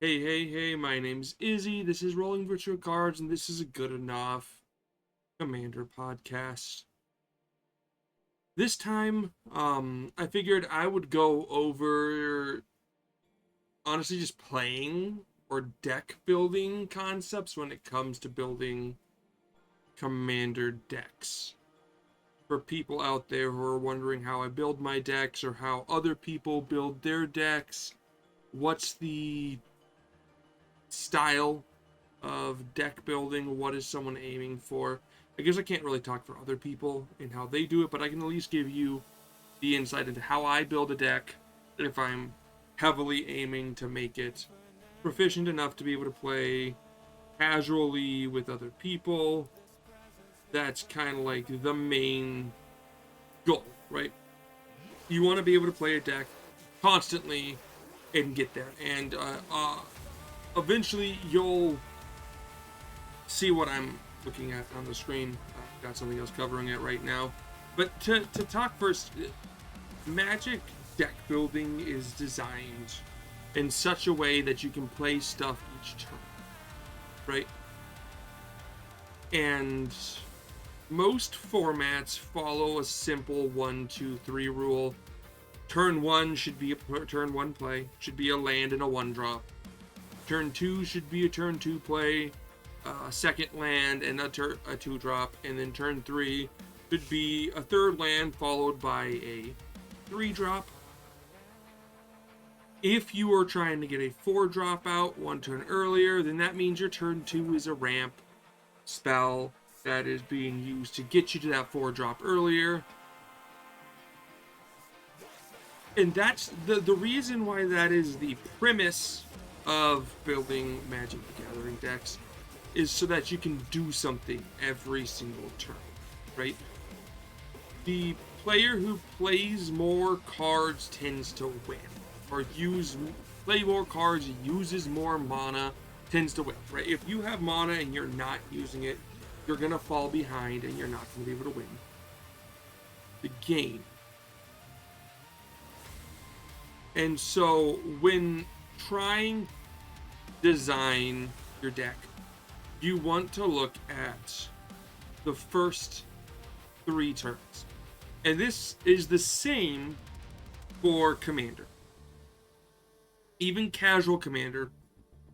Hey, my name's Izzy. This is Rolling Virtual Cards, and this is a good enough Commander podcast. This time, I figured I would go over honestly just playing or deck building concepts when it comes to building Commander decks. For people out there who are wondering how I build my decks or how other people build their decks, what's the style of deck building, what is someone aiming for. I guess I can't really talk for other people and how they do it, but I can at least give you the insight into how I build a deck if I'm heavily aiming to make it proficient enough to be able to play casually with other people. That's kind of like the main goal, right? You want to be able to play a deck constantly and get there. And eventually you'll see what I'm looking at on the screen. I've got something else covering it right now. But to talk first, Magic deck building is designed in such a way that you can play stuff each turn, right? And most formats follow a simple 1, 2, 3 rule. Turn 1 should be a turn 1 play, should be a land and a 1-drop. Turn 2 should be a turn 2 play, a second land and a 2-drop, and then turn 3 should be a third land followed by a 3-drop. If you are trying to get a 4-drop out 1 turn earlier, then that means your turn 2 is a ramp spell that is being used to get you to that 4-drop earlier. And that's the reason why that is the premise of building Magic the Gathering decks, is so that you can do something every single turn, right? The player who plays more cards tends to win, or play more cards, uses more mana, tends to win, right? If you have mana and you're not using it, you're gonna fall behind and you're not gonna be able to win the game. And so when trying design your deck, you want to look at the first 3 turns. And this is the same for Commander. Even casual Commander,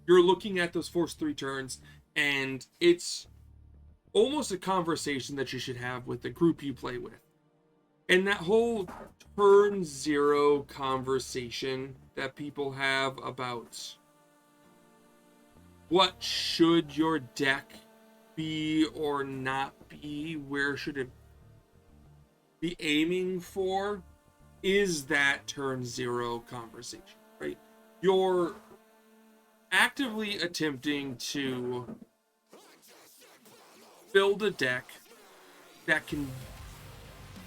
you're looking at those first 3 turns, and it's almost a conversation that you should have with the group you play with. And that whole turn 0 conversation that people have about what should your deck be or not be, where should it be aiming for, is that turn 0 conversation, right? You're actively attempting to build a deck that can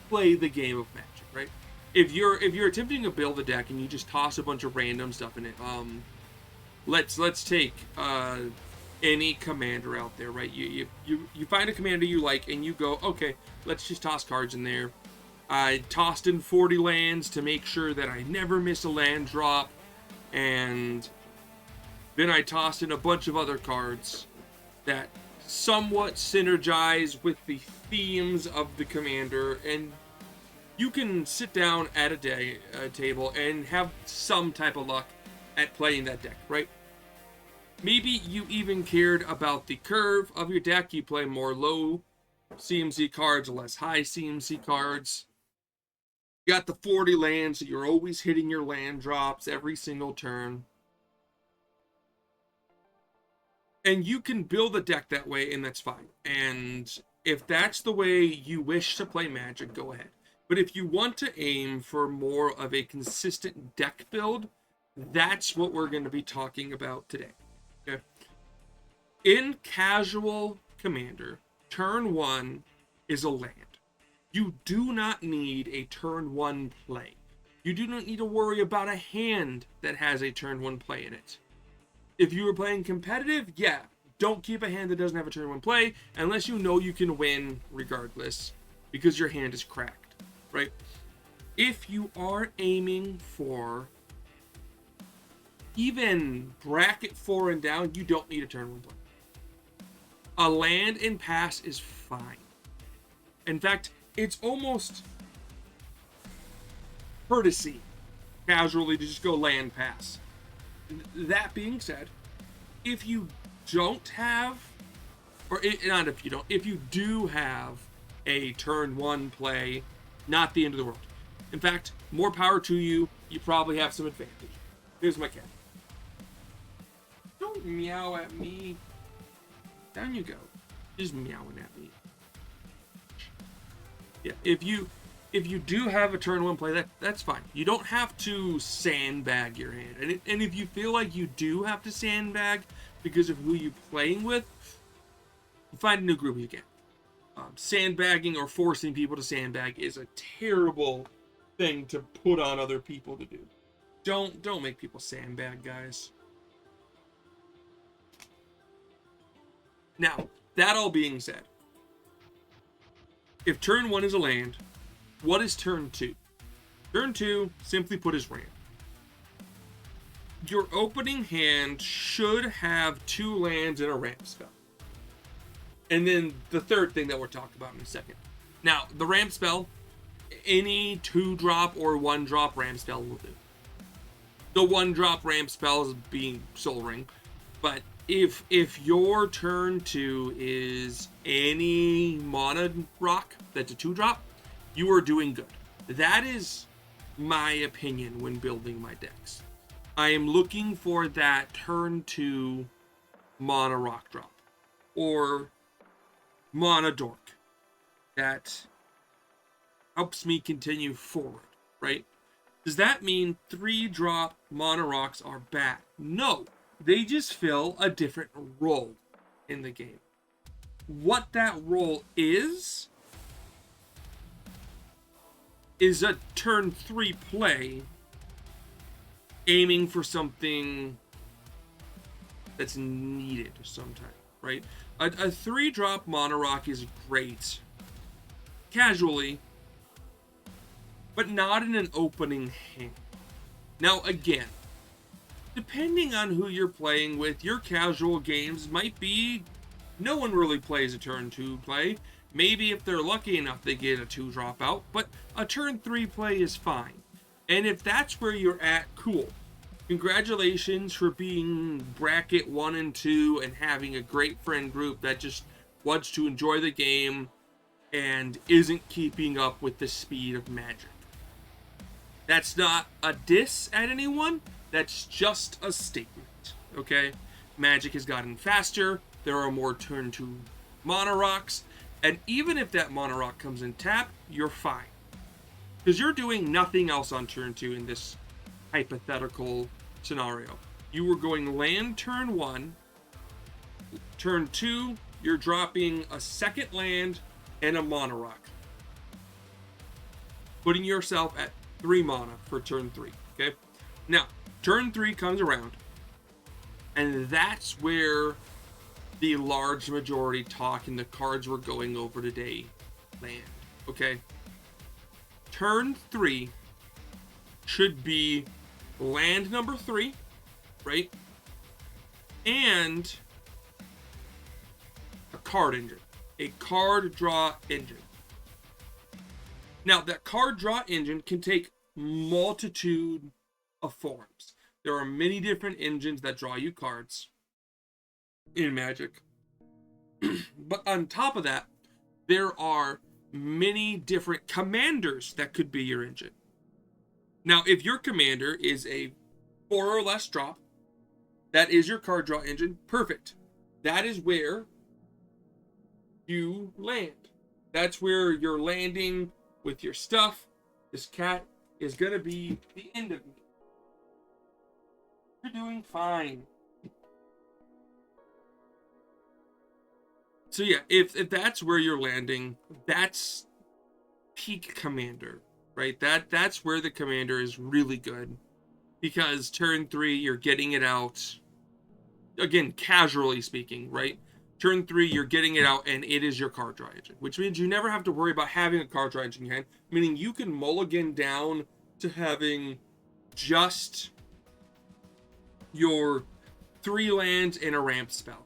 play the game of Magic, right? If you're attempting to build a deck and you just toss a bunch of random stuff in it, let's take any commander out there, right? You find a commander you like and you go, okay, let's just toss cards in there. I tossed in 40 lands to make sure that I never miss a land drop, and then I tossed in a bunch of other cards that somewhat synergize with the themes of the commander, and you can sit down at a table and have some type of luck at playing that deck, right? Maybe you even cared about the curve of your deck. You play more low CMC cards, less high CMC cards. You got the 40 lands, so you're always hitting your land drops every single turn. And you can build a deck that way, and that's fine. And if that's the way you wish to play Magic, go ahead. But if you want to aim for more of a consistent deck build, that's what we're going to be talking about today. Okay? In casual Commander, turn 1 is a land. You do not need a turn 1 play. You do not need to worry about a hand that has a turn 1 play in it. If you were playing competitive, yeah, don't keep a hand that doesn't have a turn 1 play unless you know you can win regardless because your hand is cracked, right? If you are aiming for even bracket 4 and down, you don't need a turn 1 play. A land and pass is fine. In fact, it's almost courtesy casually to just go land pass. That being said, if you don't have, or not if you don't, if you do have a turn 1 play, not the end of the world. In fact, more power to you. You probably have some advantage. Here's my cat. Don't meow at me. Down you go. Just meowing at me. Yeah, if you do have a turn 1 play, that's fine. You don't have to sandbag your hand. And if you feel like you do have to sandbag because of who you're playing with, find a new group you can. Sandbagging or forcing people to sandbag is a terrible thing to put on other people to do. Don't make people sandbag, guys. Now, that all being said, if turn 1 is a land, what is turn 2? Turn 2, simply put, is ramp. Your opening hand should have 2 lands and a ramp spell. And then the third thing that we'll talk about in a second. Now, the ramp spell, any 2-drop or 1-drop ramp spell will do. The 1-drop ramp spell is being Sol Ring, but if your turn 2 is any mana rock that's a 2-drop, you are doing good. That is my opinion when building my decks. I am looking for that turn 2 mana rock drop or mana dork that helps me continue forward, right? Does that mean 3-drop mana rocks are bad? No, they just fill a different role in the game. What that role is a turn 3 play aiming for something that's needed sometime, right? A 3-drop mana rock is great casually, but not in an opening hand. Now again, depending on who you're playing with, your casual games might be no one really plays a turn 2 play. Maybe if they're lucky enough they get a 2-drop out, but a turn 3 play is fine. And if that's where you're at, cool. Congratulations for being bracket 1 and 2 and having a great friend group that just wants to enjoy the game and isn't keeping up with the speed of Magic. That's not a diss at anyone, that's just a statement, okay? Magic has gotten faster, there are more turn 2 mana rocks, and even if that mana rock comes in tap, you're fine. Because you're doing nothing else on turn 2 in this hypothetical scenario. You were going land turn 1, turn 2, you're dropping a second land and a mana rock, putting yourself at 3 mana for turn 3, okay? Now, turn 3 comes around, and that's where the large majority talk and the cards we're going over today land, okay? Turn 3 should be land number 3, right? And a card engine, a card draw engine. Now, that card draw engine can take multitude of forms. There are many different engines that draw you cards in Magic. But on top of that, there are many different commanders that could be your engine. Now, if your commander is a 4 or less drop, that is your card draw engine, perfect. That is where you land. That's where you're landing with your stuff. This cat is gonna be the end of me. You're doing fine. So yeah, if that's where you're landing, that's peak commander, right? That's where the commander is really good. Because turn 3, you're getting it out. Again, casually speaking, right? Turn 3, you're getting it out, and it is your card draw engine. Which means you never have to worry about having a card draw engine in your hand. Meaning you can mulligan down to having just your 3 lands and a ramp spell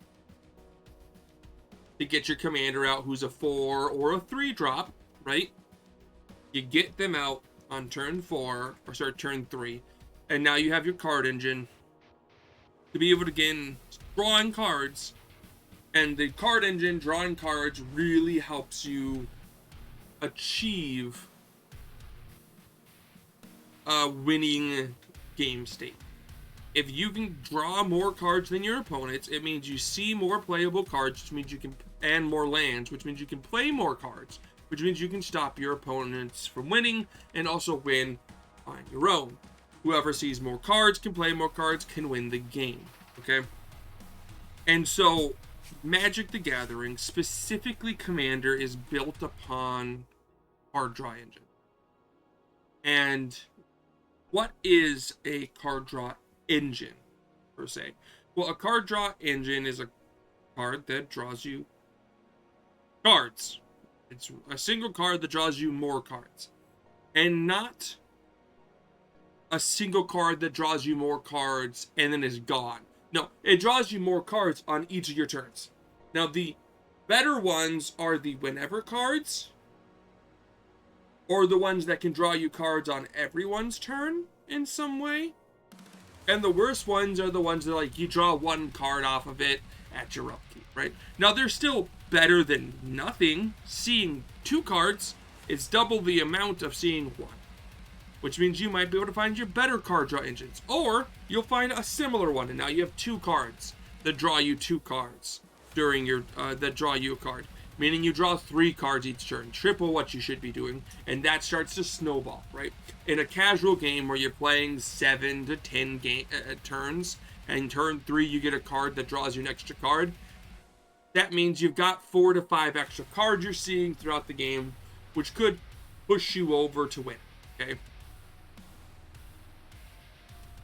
to get your commander out, who's a 4 or a 3 drop, right? You get them out on turn 4, or sorry, turn 3, and now you have your card engine to be able to begin drawing cards. And the card engine, drawing cards, really helps you achieve a winning game state. If you can draw more cards than your opponents, it means you see more playable cards, which means you can, and more lands, which means you can play more cards, which means you can stop your opponents from winning and also win on your own. Whoever sees more cards can play more cards, can win the game, okay? And so Magic the Gathering, specifically Commander, is built upon card draw engine. And what is a card draw engine, per se? Well, a card draw engine is a card that draws you cards. It's a single card that draws you more cards. And not a single card that draws you more cards and then is gone. No, it draws you more cards on each of your turns. Now, the better ones are the whenever cards, or the ones that can draw you cards on everyone's turn in some way. And the worst ones are the ones that, like, you draw 1 card off of it at your upkeep, right? Now, they're still better than nothing. Seeing 2 cards is double the amount of seeing 1. Which means you might be able to find your better card draw engines. Or you'll find a similar one, and now you have 2 cards that draw you 2 cards during your, that draw you a card. Meaning you draw 3 cards each turn, triple what you should be doing, and that starts to snowball, right? In a casual game where you're playing 7 to 10 turns, and turn 3 you get a card that draws you an extra card, that means you've got 4 to 5 extra cards you're seeing throughout the game, which could push you over to win, okay?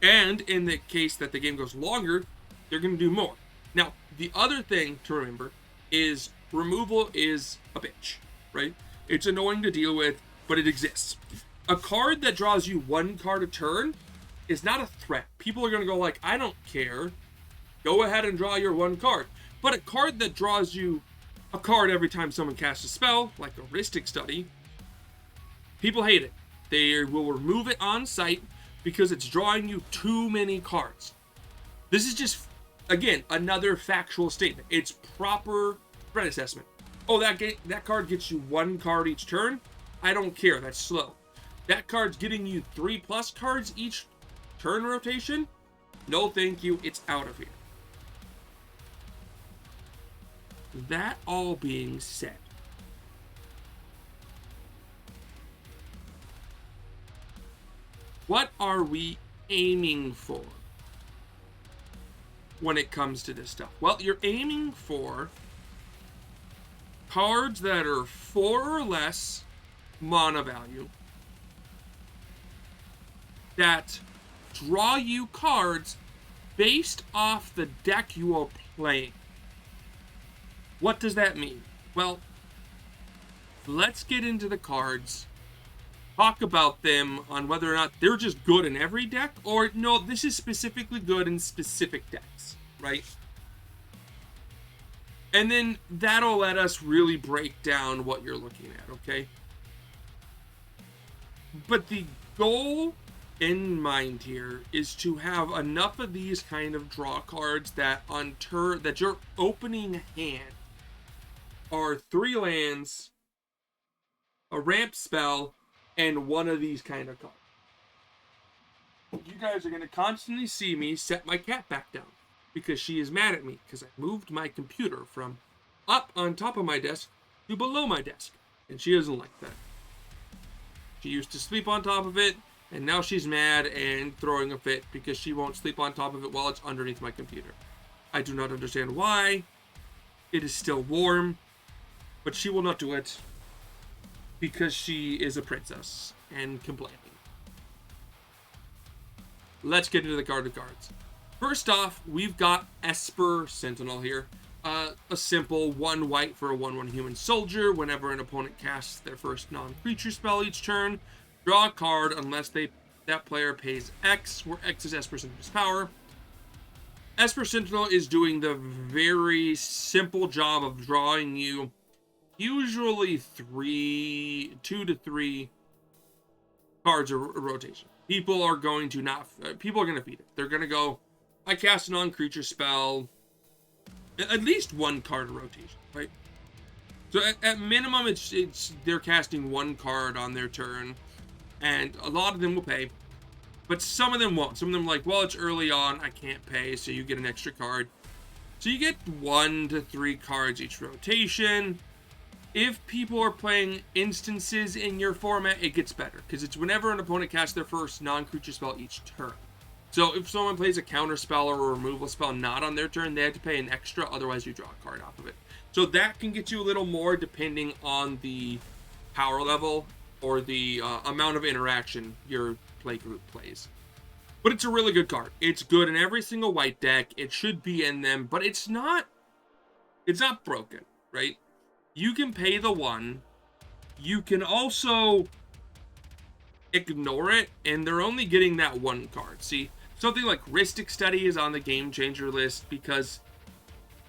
And in the case that the game goes longer, they're going to do more. Now, the other thing to remember is removal is a bitch, right? It's annoying to deal with, but it exists. A card that draws you 1 card a turn is not a threat. People are going to go like, I don't care. Go ahead and draw your 1 card. But a card that draws you a card every time someone casts a spell, like a Rhystic Study, people hate it. They will remove it on site because it's drawing you too many cards. This is just, again, another factual statement. It's proper threat assessment. Oh, that card gets you 1 card each turn? I don't care, that's slow. That card's getting you 3+ cards each turn rotation? No thank you, it's out of here. That all being said, what are we aiming for when it comes to this stuff? Well, you're aiming for cards that are 4 or less mana value that draw you cards based off the deck you are playing. What does that mean? Well, let's get into the cards, talk about them on whether or not they're just good in every deck, or no, this is specifically good in specific decks, right? And then that'll let us really break down what you're looking at, okay? But the goal in mind here is to have enough of these kind of draw cards that on turn, that your opening hand are 3 lands, a ramp spell, and 1 of these kind of cards. You guys are going to constantly see me set my cat back down because she is mad at me because I moved my computer from up on top of my desk to below my desk, and she doesn't like that. She used to sleep on top of it, and now she's mad and throwing a fit because she won't sleep on top of it while it's underneath my computer. I do not understand why. It is still warm, but she will not do it because she is a princess and complaining. Let's get into the card of cards. First off, we've got Esper Sentinel here. A simple 1 white for a 1/1 human soldier. Whenever an opponent casts their first non-creature spell each turn, draw a card unless that player pays X, where X is Esper Sentinel's power. Esper Sentinel is doing the very simple job of drawing you usually 2 to 3 cards of rotation. People are going to feed it. They're going to go, I cast a non-creature spell, at least 1 card of rotation, right? So at minimum, it's they're casting 1 card on their turn, and a lot of them will pay, but some of them won't. Some of them are like, well, it's early on, I can't pay, so you get an extra card. So you get 1 to 3 cards each rotation. If people are playing instances in your format, it gets better, because it's whenever an opponent casts their first non-creature spell each turn. So if someone plays a counter spell or a removal spell not on their turn, they have to pay an extra, otherwise you draw a card off of it. So that can get you a little more depending on the power level or the amount of interaction your play group plays. But it's a really good card. It's good in every single white deck. It should be in them, but it's not broken, right? You can pay the 1. You can also ignore it, and they're only getting that 1 card. See, something like Rhystic Study is on the Game Changer list because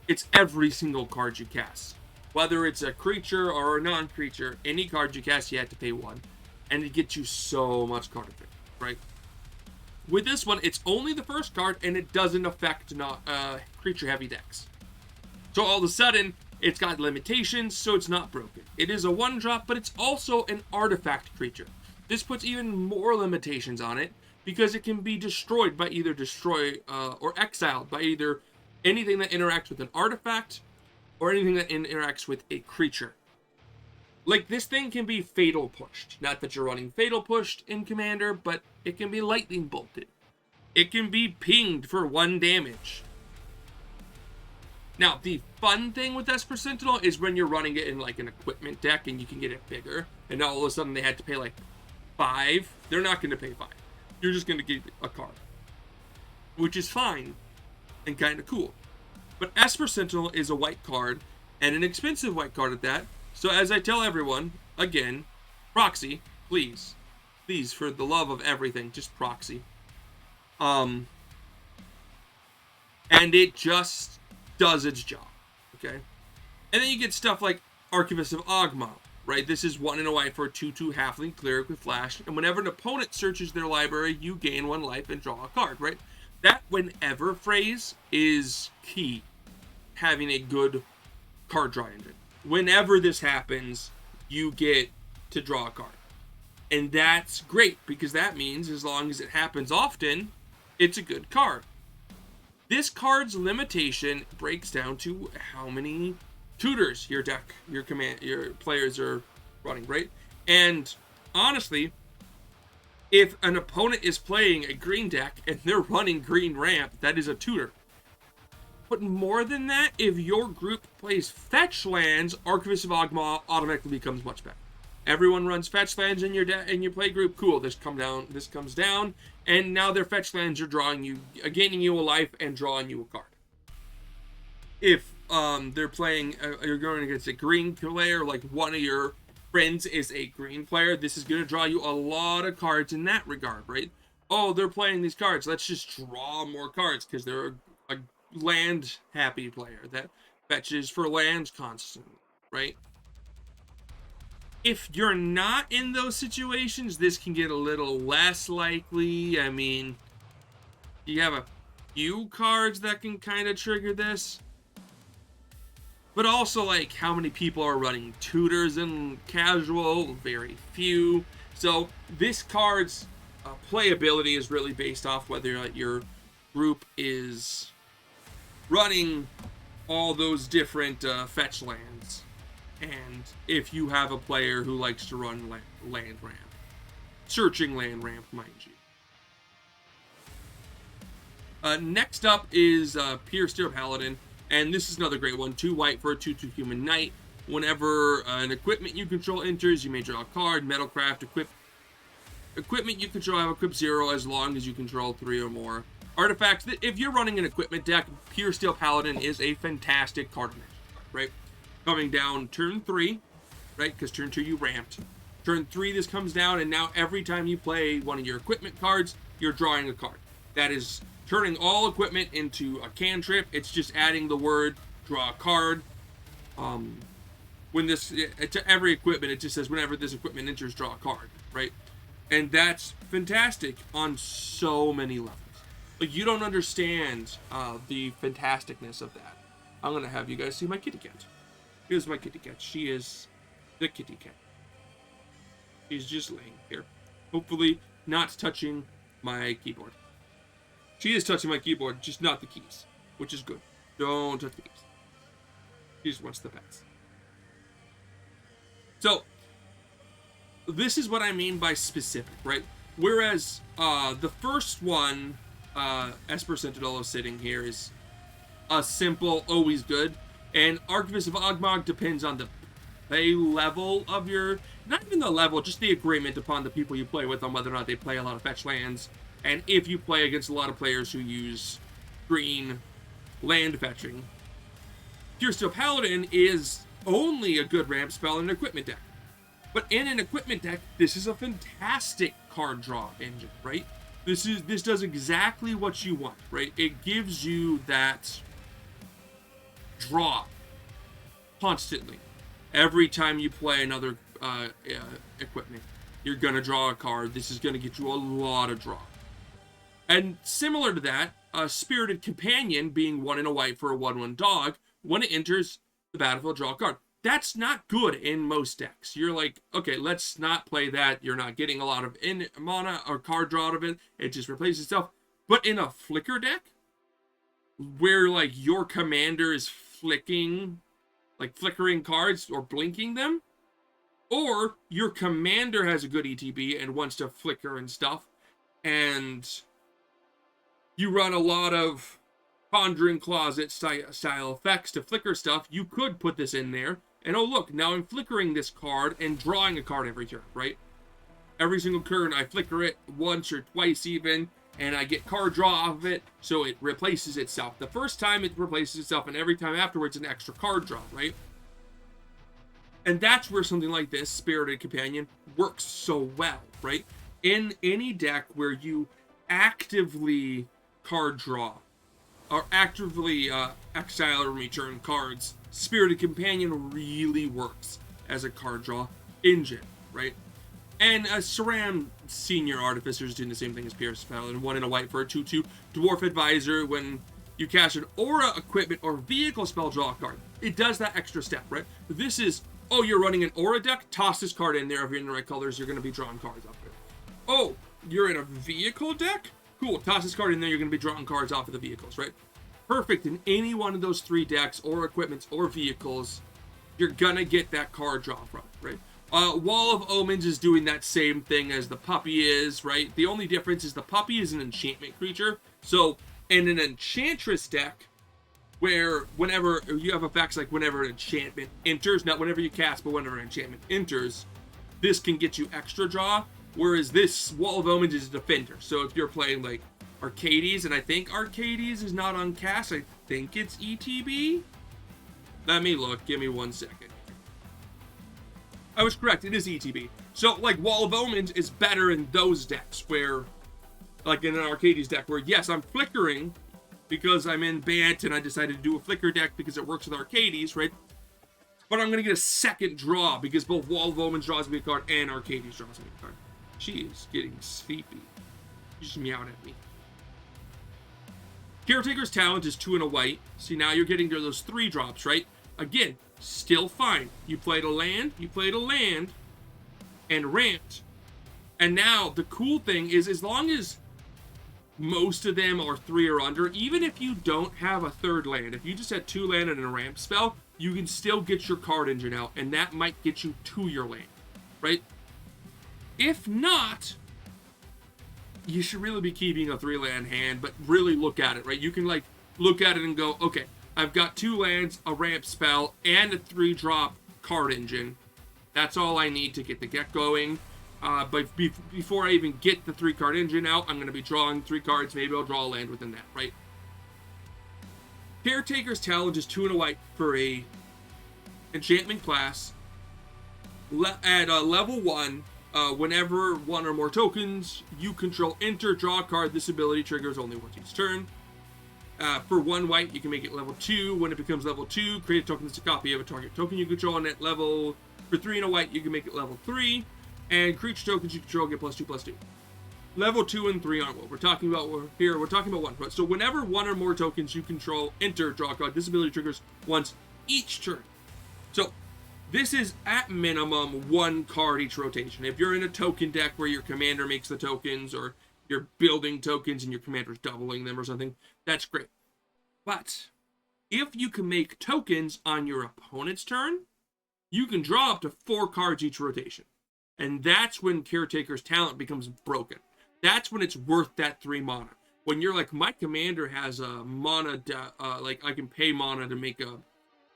it's every single card you cast. Whether it's a creature or a non-creature, any card you cast, you have to pay 1. And it gets you so much card effect, right? With this one, it's only the first card, and it doesn't affect creature-heavy decks. So all of a sudden, it's got limitations, so it's not broken. It is a 1-drop, but it's also an artifact creature. This puts even more limitations on it, because it can be destroyed by either or exiled by either anything that interacts with an artifact or anything that interacts with a creature. Like, this thing can be fatal pushed. Not that you're running fatal pushed in Commander, but it can be lightning bolted. It can be pinged for 1 damage. Now, the fun thing with Esper Sentinel is when you're running it in like an equipment deck and you can get it bigger, and all of a sudden they had to pay like 5. They're not going to pay 5. You're just going to get a card, which is fine and kind of cool. But Esper Sentinel is a white card, and an expensive white card at that. So as I tell everyone, again, proxy, please, for the love of everything, just proxy. And it just does its job, okay? And then you get stuff like Archivist of Ogma, right? This is 1 in a white for a 2/2 halfling cleric with flash, and whenever an opponent searches their library, you gain 1 life and draw a card, right? That whenever phrase is key, having a good card draw engine. Whenever this happens, you get to draw a card. And that's great, because that means as long as it happens often, it's a good card. This card's limitation breaks down to how many tutors your players are running, right? And honestly, if an opponent is playing a green deck and they're running green ramp, that is a tutor. But more than that, if your group plays fetch lands, Archivist of Ogma automatically becomes much better. Everyone runs fetch lands in your play group. Cool. This comes down, and now their fetch lands are gaining you a life and drawing you a card. If they're playing, you're going against a green player, like one of your friends is a green player, this is going to draw you a lot of cards in that regard, right? Oh, they're playing these cards. Let's just draw more cards because they're a land happy player that fetches for lands constantly, right? If you're not in those situations, this can get a little less likely. I mean, you have a few cards that can kind of trigger this. But also, like, how many people are running tutors in casual? Very few. So this card's playability is really based off whether or not your group is running all those different fetch lands. And if you have a player who likes to run land ramp. Searching land ramp, mind you. Next up is Pyrsteel Paladin. And this is another great one. 2 white for a 2/2 human knight. Whenever an equipment you control enters, you may draw a card. Metalcraft equipment you control have equip 0 as long as you control 3 or more artifacts. If you're running an equipment deck, Pyrsteel Paladin is a fantastic card, right? Coming down turn 3, right? Because turn 2 you ramped. Turn 3 this comes down, and now every time you play one of your equipment cards, you're drawing a card. That is turning all equipment into a cantrip. It's just adding the word draw a card. When this to every equipment, it just says whenever this equipment enters, draw a card, right? And that's fantastic on so many levels. Like, you don't understand the fantasticness of that. I'm gonna have you guys see my kitty cat. Here's my kitty cat. She is the kitty cat. She's just laying here, hopefully not touching my keyboard. She is touching my keyboard, just not the keys, which is good. Don't touch the keys. She just wants the pets. So, this is what I mean by specific, right? Whereas the first one, Esper Sentinel sitting here, is a simple, always good. And Archivist of Ogmog depends on the play level of your... Not even the level, just the agreement upon the people you play with on whether or not they play a lot of fetch lands. And if you play against a lot of players who use green land fetching. Pure Steel Paladin is only a good ramp spell in an equipment deck. But in an equipment deck, this is a fantastic card draw engine, right? This does exactly what you want, right? It gives you that draw constantly. Every time you play another equipment, you're gonna draw a card. This is gonna get you a lot of draw. And similar to that, a Spirited Companion being 1 and a white for a 1/1 dog, when it enters the battlefield, draw a card. That's not good in most decks. You're like, okay, let's not play that. You're not getting a lot of mana or card draw out of it. It just replaces itself. But in a flicker deck, where like your commander is flickering cards or blinking them, or your commander has a good ETB and wants to flicker and stuff, and you run a lot of Conjuring Closet style effects to flicker stuff, you could put this in there. And oh look, now I'm flickering this card and drawing a card every turn, right? Every single turn I flicker it once or twice even, and I get card draw off of it, so it replaces itself. The first time it replaces itself, and every time afterwards an extra card draw, right? And that's where something like this, Spirited Companion, works so well, right? In any deck where you actively card draw, or actively exile or return cards, Spirited Companion really works as a card draw engine, right? And Saram Senior Artificer is doing the same thing as Pierce Paladin, 1 and a white for a 2/2 Dwarf Advisor. When you cast an aura, equipment, or vehicle spell, draw a card. It does that extra step, right? This is, oh, you're running an aura deck? Toss this card in there. If you're in the right colors, you're going to be drawing cards off of it. Oh, you're in a vehicle deck? Cool, toss this card in there. You're going to be drawing cards off of the vehicles, right? Perfect in any one of those 3 decks, or equipments, or vehicles, you're gonna get that card draw from, right? Wall of Omens is doing that same thing as the puppy is, right? The only difference is the puppy is an enchantment creature. So in an enchantress deck, where whenever you have effects like whenever an enchantment enters, not whenever you cast, but whenever an enchantment enters, this can get you extra draw. Whereas this Wall of Omens is a defender. So if you're playing like Arcades, and I think Arcades is not on cast. I think it's ETB. Let me look. Give me 1 second. I was correct. It is ETB. So, like, Wall of Omens is better in those decks where, like in an Arcades deck, where, yes, I'm flickering because I'm in Bant and I decided to do a flicker deck because it works with Arcades, right? But I'm going to get a second draw because both Wall of Omens draws me a card and Arcades draws me a card. She is getting sleepy. She just meowed at me. Caretaker's Talent is 2 and a white. See, now you're getting to those 3 drops, right? Again, still fine. You played a land, and ramped. And now, the cool thing is, as long as most of them are 3 or under, even if you don't have a 3rd land, if you just had 2 land and a ramp spell, you can still get your card engine out, and that might get you to your land, right? If not, you should really be keeping a 3-land hand, but really look at it, right? You can, like, look at it and go, okay, I've got 2 lands, a ramp spell, and a 3-drop card engine. That's all I need to get the deck going. But before I even get the 3-card engine out, I'm going to be drawing 3 cards. Maybe I'll draw a land within that, right? Caretaker's Talent is 2 and a white for a enchantment class. At level 1, Whenever one or more tokens you control enter, draw a card. This ability triggers only once each turn. For 1 white, you can make it level 2. When it becomes level 2, create a token that's a copy of a target token you control on that level. For 3 and a white, you can make it level 3. And creature tokens you control get +2/+2. Level 2 and 3 aren't what we're talking about here. We're talking about 1. So whenever 1 or more tokens you control enter, draw a card. This ability triggers once each turn. So this is at minimum 1 card each rotation. If you're in a token deck where your commander makes the tokens, or you're building tokens and your commander's doubling them or something, that's great. But if you can make tokens on your opponent's turn, you can draw up to 4 cards each rotation. And that's when Caretaker's talent becomes broken. That's when it's worth that 3 mana. When you're like, my commander has a mana, like I can pay mana to make a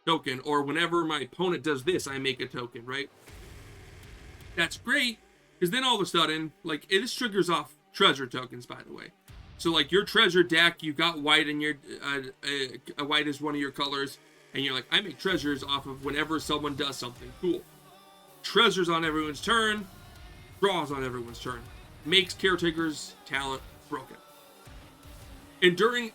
token, or whenever my opponent does this, I make a token, right? That's great, because then all of a sudden, like, this triggers off treasure tokens, by the way. So like your treasure deck, you got white in your white is one of your colors, and you're like, I make treasures off of whenever someone does something cool. Treasures on everyone's turn, draws on everyone's turn, makes Caretaker's talent broken. Enduring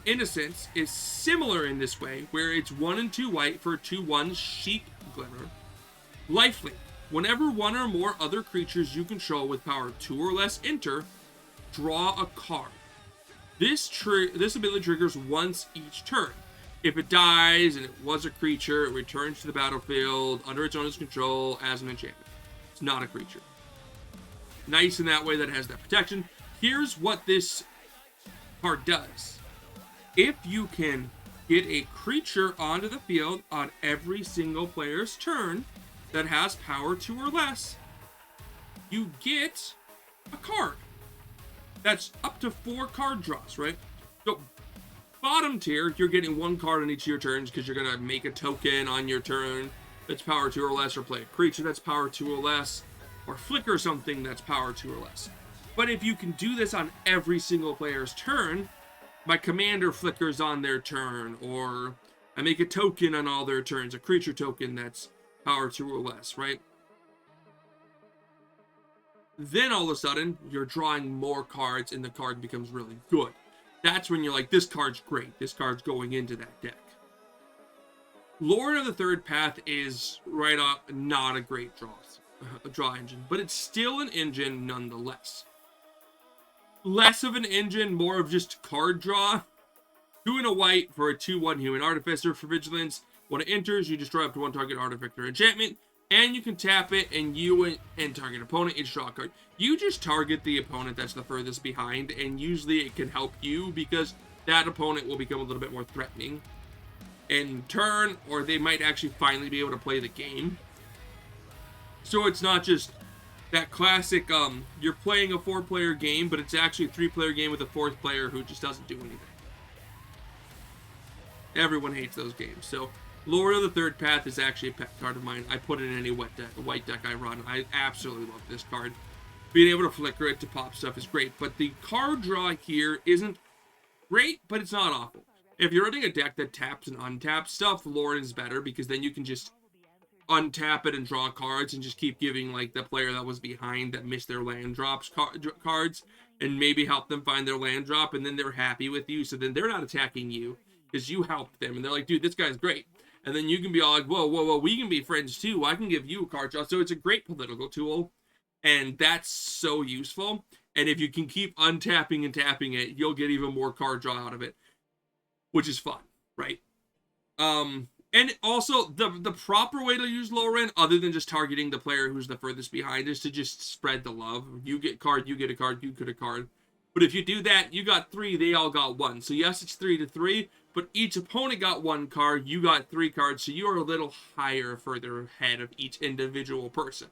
Innocence is similar in this way, where it's 1 and 2 white for 2/1 Sheep Glimmer. Lifelink. Whenever 1 or more other creatures you control with power 2 or less enter, draw a card. This ability triggers once each turn. If it dies and it was a creature, it returns to the battlefield under its owner's control as an enchantment. It's not a creature. Nice in that way that it has that protection. Here's what this card does. If you can get a creature onto the field on every single player's turn that has power 2 or less, you get a card. That's up to 4 card draws, right? So bottom tier, you're getting 1 card on each of your turns because you're going to make a token on your turn that's power 2 or less, or play a creature that's power 2 or less, or flicker something that's power 2 or less. But if you can do this on every single player's turn, my commander flickers on their turn, or I make a token on all their turns, a creature token that's power 2 or less, right? Then all of a sudden, you're drawing more cards and the card becomes really good. That's when you're like, this card's great. This card's going into that deck. Lord of the Third Path is right up not a great draw engine, but it's still an engine nonetheless. Less of an engine, more of just card draw. 2 and a white for a 2/1 Human Artificer for Vigilance. When it enters, you destroy up to 1 target artifact or enchantment, and you can tap it, and you and target opponent each draw a card. You just target the opponent that's the furthest behind, and usually it can help you because that opponent will become a little bit more threatening in turn, or they might actually finally be able to play the game. So it's not just that classic, you're playing a 4-player game, but it's actually a 3-player game with a 4th player who just doesn't do anything. Everyone hates those games. So Lord of the Third Path is actually a pet card of mine. I put it in any white deck I run. I absolutely love this card. Being able to flicker it to pop stuff is great, but the card draw here isn't great, but it's not awful. If you're running a deck that taps and untaps stuff, Lord is better, because then you can just untap it and draw cards and just keep giving like the player that was behind that missed their land drops cards, and maybe help them find their land drop, and then they're happy with you, so then they're not attacking you because you helped them, and they're like, dude, this guy's great. And then you can be all like, whoa, we can be friends too. I can give you a card draw. So it's a great political tool, and that's so useful. And if you can keep untapping and tapping it, you'll get even more card draw out of it, which is fun, right? And also, the proper way to use Loren, other than just targeting the player who's the furthest behind, is to just spread the love. You get a card, you get a card, you get a card. But if you do that, you got 3, they all got 1. So yes, it's 3-3, but each opponent got 1 card, you got 3 cards, so you're a little higher, further ahead of each individual person.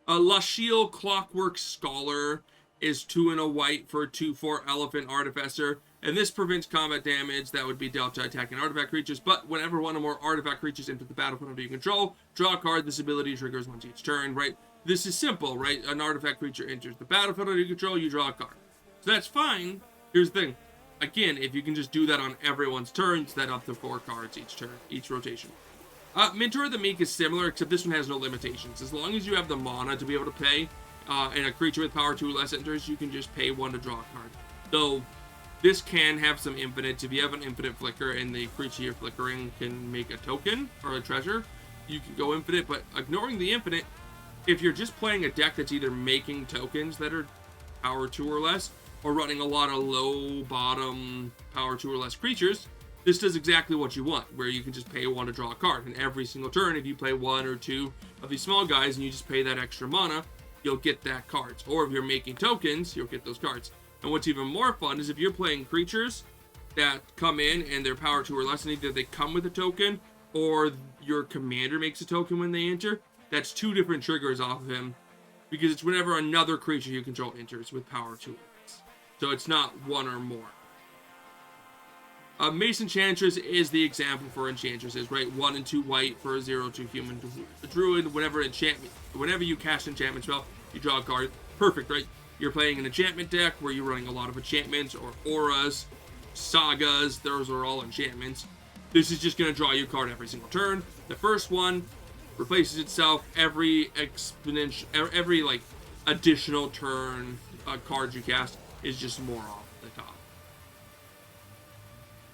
Lashiel Clockwork Scholar is 2 and a white for a 2/4 Elephant Artificer, and this prevents combat damage that would be dealt to attacking artifact creatures, but whenever 1 or more artifact creatures enter the battlefield under your control, draw a card. This ability triggers once each turn, right? This is simple, right? An artifact creature enters the battlefield under your control, you draw a card. So that's fine. Here's the thing. Again, if you can just do that on everyone's turns, that up to 4 cards each turn, each rotation. Mentor of the Meek is similar, except this one has no limitations. As long as you have the mana to be able to pay, and a creature with power 2 or less enters, you can just pay 1 to draw a card. Though, this can have some infinites. If you have an infinite flicker and the creature you're flickering can make a token or a treasure, you can go infinite, but ignoring the infinite, if you're just playing a deck that's either making tokens that are power 2 or less, or running a lot of low bottom power 2 or less creatures, this does exactly what you want, where you can just pay 1 to draw a card. And every single turn, if you play 1 or 2 of these small guys and you just pay that extra mana, you'll get that cards. Or if you're making tokens, you'll get those cards. And what's even more fun is if you're playing creatures that come in and they're power 2 or less, and either they come with a token or your commander makes a token when they enter, that's 2 different triggers off of him, because it's whenever another creature you control enters with power 2 or less. So it's not 1 or more. Mace Enchantress is the example for enchantresses, right? 1 and 2 white for a 0/2 human druid. Whenever you cast an enchantment spell, you draw a card. Perfect, right? You're playing an enchantment deck where you're running a lot of enchantments or auras, sagas. Those are all enchantments. This is just going to draw you a card every single turn. The first one replaces itself every additional turn. Cards you cast is just more off the top.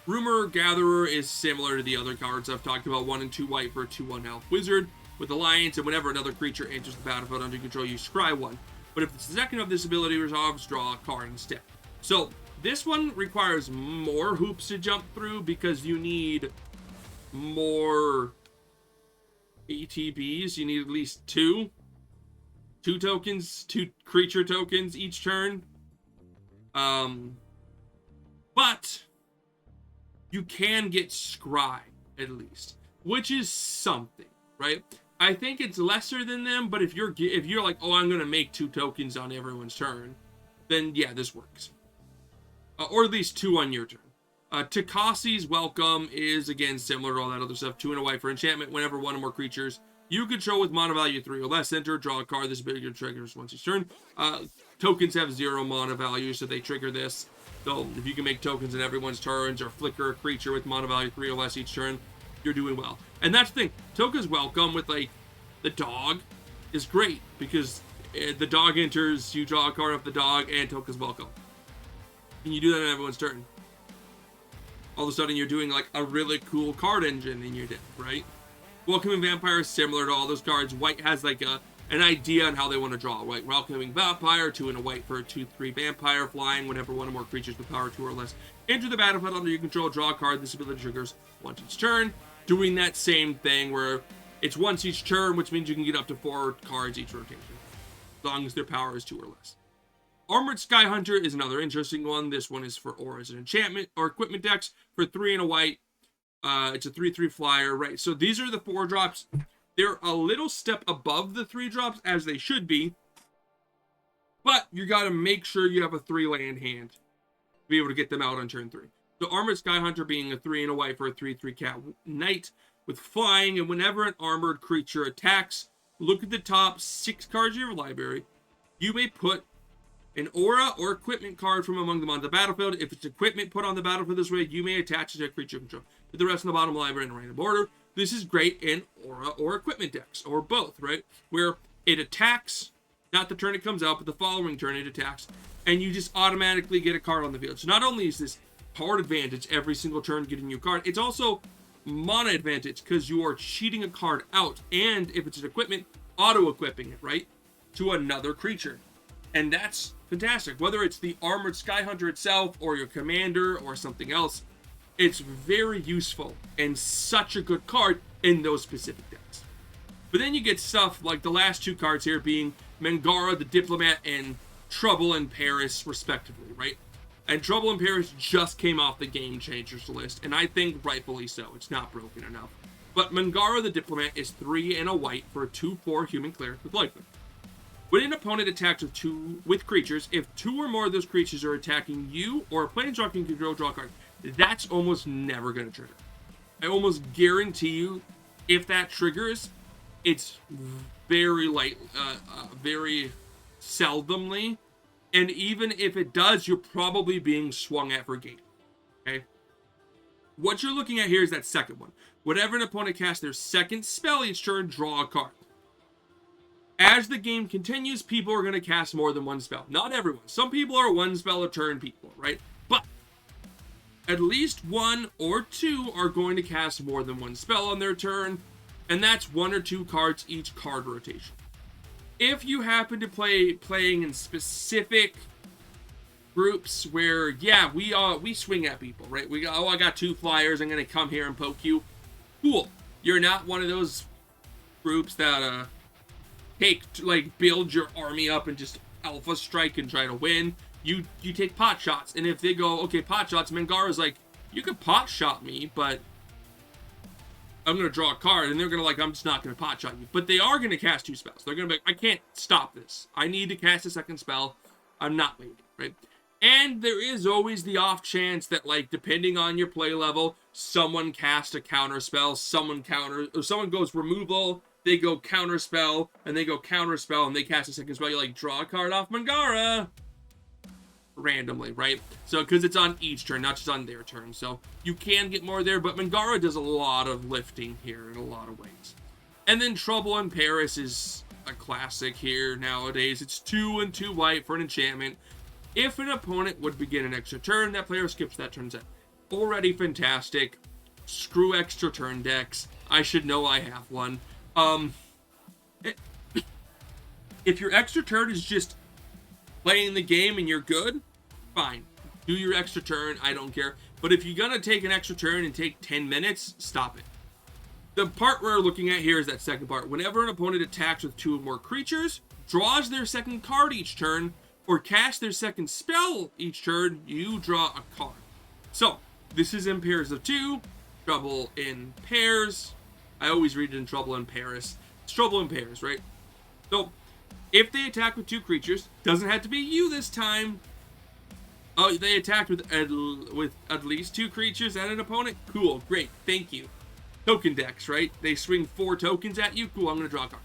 Rumor Gatherer is similar to the other cards I've talked about. 1 and 2 white for a 2/1 elf wizard with Alliance, and whenever another creature enters the battlefield under control, you scry 1. But if the second of this ability resolves, draw a card instead. So this one requires more hoops to jump through because you need more ATBs. You need at least 2 tokens, 2 creature tokens each turn. But you can get scry at least, which is something, right? I think it's lesser than them, but if you're like, oh, I'm gonna make 2 tokens on everyone's turn, then yeah, this works. Or at least 2 on your turn. Takasi's Welcome is again similar to all that other stuff. 2 and a white for enchantment. Whenever 1 or more creatures you control with mana value 3 or less enter, draw a card. This ability triggers once each turn. Tokens have 0 mana value, so they trigger this. So if you can make tokens in everyone's turns or flicker a creature with mana value 3 or less each turn, you're doing well. And that's the thing. Toka's Welcome with like the dog is great because the dog enters, you draw a card off the dog, and Toka's Welcome. And you do that on everyone's turn. All of a sudden, you're doing like a really cool card engine in your deck, right? Welcoming Vampire is similar to all those cards. White has like an idea on how they want to draw, right? Welcoming Vampire, 2 and a white for a 2/3 vampire flying. Whenever 1 or more creatures with power 2 or less enter the battlefield under your control, draw a card. This ability triggers once each turn. Doing that same thing where it's once each turn, which means you can get up to 4 cards each rotation, as long as their power is 2 or less. Armored Skyhunter is another interesting one. This one is for auras and enchantment or equipment decks for 3 and a white. It's a 3/3 flyer, right? So these are the 4 drops. They're a little step above the 3 drops, as they should be, but you got to make sure you have a 3 land hand to be able to get them out on turn 3. So Armored Skyhunter being a 3 and a white for a 3/3 cat knight with flying, and whenever an armored creature attacks, look at the top 6 cards of your library. You may put an aura or equipment card from among them on the battlefield. If it's equipment put on the battlefield this way, you may attach it to a creature control. Put the rest in the bottom library in a random order. This is great in aura or equipment decks, or both, right? Where it attacks, not the turn it comes out, but the following turn it attacks, and you just automatically get a card on the field. So not only is this card advantage every single turn getting you a card, it's also mana advantage because you are cheating a card out, and if it's an equipment, auto-equipping it, right? To another creature. And that's fantastic. Whether it's the Armored Skyhunter itself or your commander or something else, it's very useful and such a good card in those specific decks. But then you get stuff like the last 2 cards here being Mangara the Diplomat and Trouble in Paris, respectively, right? And Trouble in Paris just came off the Game Changers list, and I think rightfully so. It's not broken enough. But Mangara the Diplomat is 3 and a white for a 2/4 human cleric with lifelink. When an opponent attacks with creatures, if 2 or more of those creatures are attacking you or a planeswalker you control, draw a card. That's almost never going to trigger. I almost guarantee you, if that triggers, it's very very seldomly, and even if it does, you're probably being swung at for game. Okay. What you're looking at here is that second one. Whenever an opponent casts their second spell each turn, draw a card. As the game continues, people are going to cast more than one spell. Not everyone. Some people are one spell a turn people, right? But at least one or two are going to cast more than one spell on their turn, and that's one or two cards each card rotation. If you happen to playing in specific groups where, yeah, we swing at people, right? I got 2 flyers, I'm going to come here and poke you. Cool. You're not one of those groups that build your army up and just alpha strike and try to win. You take pot shots, and if they go, okay, pot shots, Mangara's like, you could pot shot me, but I'm going to draw a card, and they're going to I'm just not going to pot shot you. But they are going to cast 2 spells. They're going to be like, I can't stop this. I need to cast a second spell. I'm not waiting, right? And there is always the off chance that, depending on your play level, someone casts a counter spell, someone goes removal, they go counter spell, and they go counter spell, and they cast a second spell. You draw a card off Mangara randomly, right? So, because it's on each turn, not just on their turn. So, you can get more there, but Mangara does a lot of lifting here in a lot of ways. And then Trouble in Paris is a classic here nowadays. It's 2 and 2 white for an enchantment. If an opponent would begin an extra turn, that player skips that turn's end. Already fantastic. Screw extra turn decks. I should know I have one. If your extra turn is just playing the game and you're good, fine. Do your extra turn, I don't care. But if you're gonna take an extra turn and take 10 minutes, stop it. The part we're looking at here is that second part. Whenever an opponent attacks with 2 or more creatures, draws their second card each turn, or casts their second spell each turn, you draw a card. So, this is in pairs of 2, Trouble in Pairs. I always read it in Trouble in Paris. It's Trouble in Pairs, right? So, if they attack with 2 creatures, doesn't have to be you this time. Oh, they attacked with at least 2 creatures and an opponent? Cool, great, thank you. Token decks, right? They swing 4 tokens at you? Cool, I'm going to draw a card.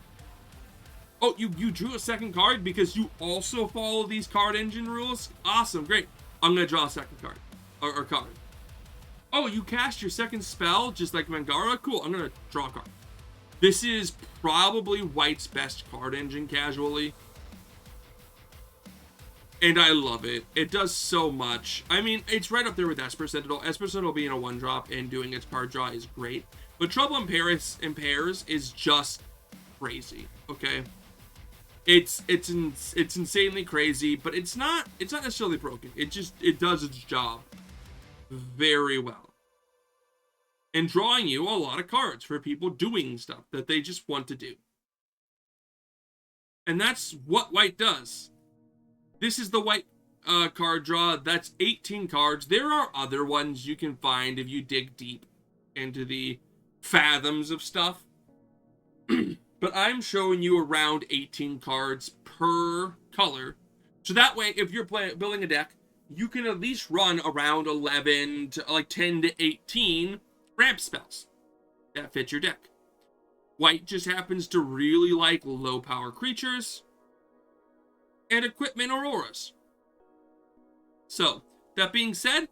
Oh, you drew a second card because you also follow these card engine rules? Awesome, great. I'm going to draw a second card. Or card. Oh, you cast your second spell just like Mangara? Cool, I'm going to draw a card. This is probably White's best card engine casually. And I love it. It does so much. I mean, it's right up there with Esper Sentinel. Esper Sentinel being a 1-drop and doing its card draw is great. But Trouble in Paris in Pairs is just crazy, okay? It's insanely crazy, but it's not necessarily broken. It does its job very well. And drawing you a lot of cards for people doing stuff that they just want to do. And that's what White does. This is the White card draw. That's 18 cards. There are other ones you can find if you dig deep into the fathoms of stuff. But I'm showing you around 18 cards per color. So that way, if you're building a deck, you can at least run around 11 to 10 to 18 ramp spells that fit your deck. White just happens to really like low power creatures and equipment auroras. So, that being said,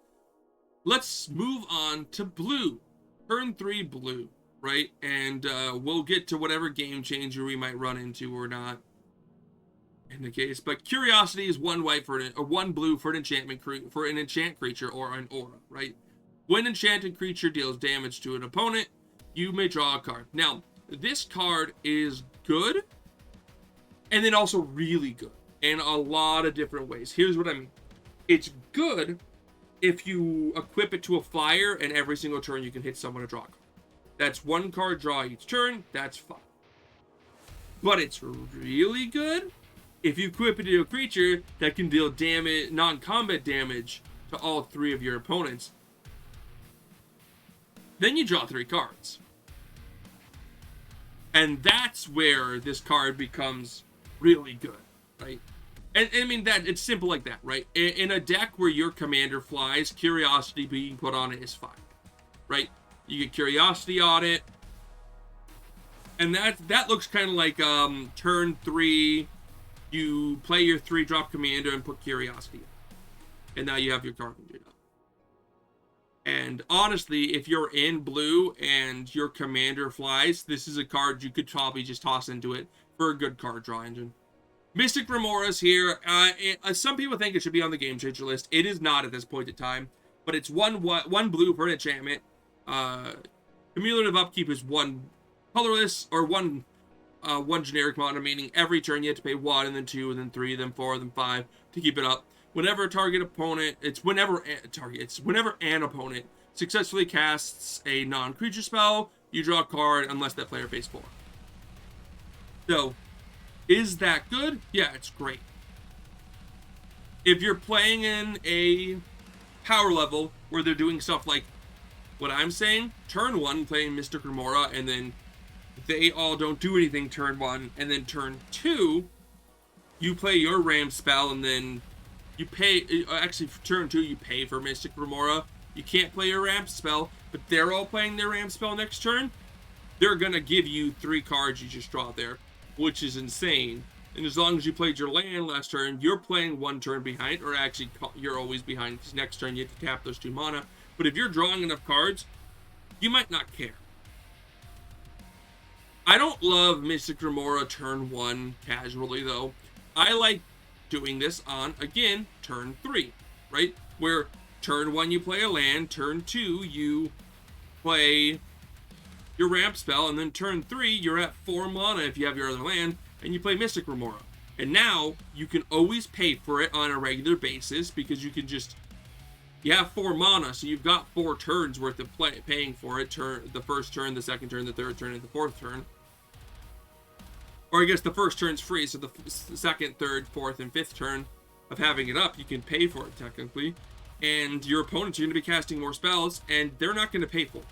let's move on to blue. Turn 3 blue, right? And we'll get to whatever game changer we might run into or not in the case. But Curiosity is 1 white for or 1 blue for an enchant creature or an aura, right? When enchanted creature deals damage to an opponent, you may draw a card. Now, this card is good and then also really good in a lot of different ways. Here's what I mean. It's good if you equip it to a flyer and every single turn you can hit someone to draw a card. That's 1 card draw each turn. That's fine. But it's really good if you equip it to a creature that can deal damage, non-combat damage to all 3 of your opponents. Then you draw 3 cards. And that's where this card becomes really good, right? And I mean, that it's simple like that, right? In a deck where your commander flies, Curiosity being put on it is fine, right? You get Curiosity on it. And that looks kind of like turn 3, you play your 3-drop commander and put Curiosity in. And now you have your card. And honestly, if you're in blue and your commander flies, this is a card you could probably just toss into it for a good card draw engine. Mystic Remora's here. Some people think it should be on the game changer list. It is not at this point in time, but it's one blue for an enchantment. Cumulative upkeep is one colorless, or one generic mana, meaning every turn you have to pay 1, and then 2, and then 3, then 4, then 5 to keep it up. Whenever an opponent successfully casts a non-creature spell, you draw a card unless that player pays 4. So, is that good? Yeah, it's great. If you're playing in a power level where they're doing stuff like what I'm saying, turn 1 playing Mystic Remora, and then they all don't do anything turn 1, and then turn 2 you play your Ram spell, and then you pay, actually for turn 2 you pay for Mystic Remora. You can't play your Ram spell, but they're all playing their Ram spell next turn. They're gonna give you 3 cards you just draw there, which is insane. And as long as you played your land last turn, you're playing 1 turn behind, or actually you're always behind, because next turn you have to tap those 2 mana. But if you're drawing enough cards, you might not care. I don't love Mystic Remora turn 1 casually, though. I like doing this on, again, turn 3, right? Where turn 1 you play a land, turn 2 you play your ramp spell, and then turn 3 you're at 4 mana if you have your other land, and you play Mystic Remora. And now you can always pay for it on a regular basis, because you can just, you have 4 mana, so you've got 4 turns worth of paying for it. The first turn, the second turn, the third turn, and the fourth turn. Or I guess the first turn's free, so the second, third, fourth, and fifth turn of having it up, you can pay for it technically. And your opponents are going to be casting more spells, and they're not going to pay for it.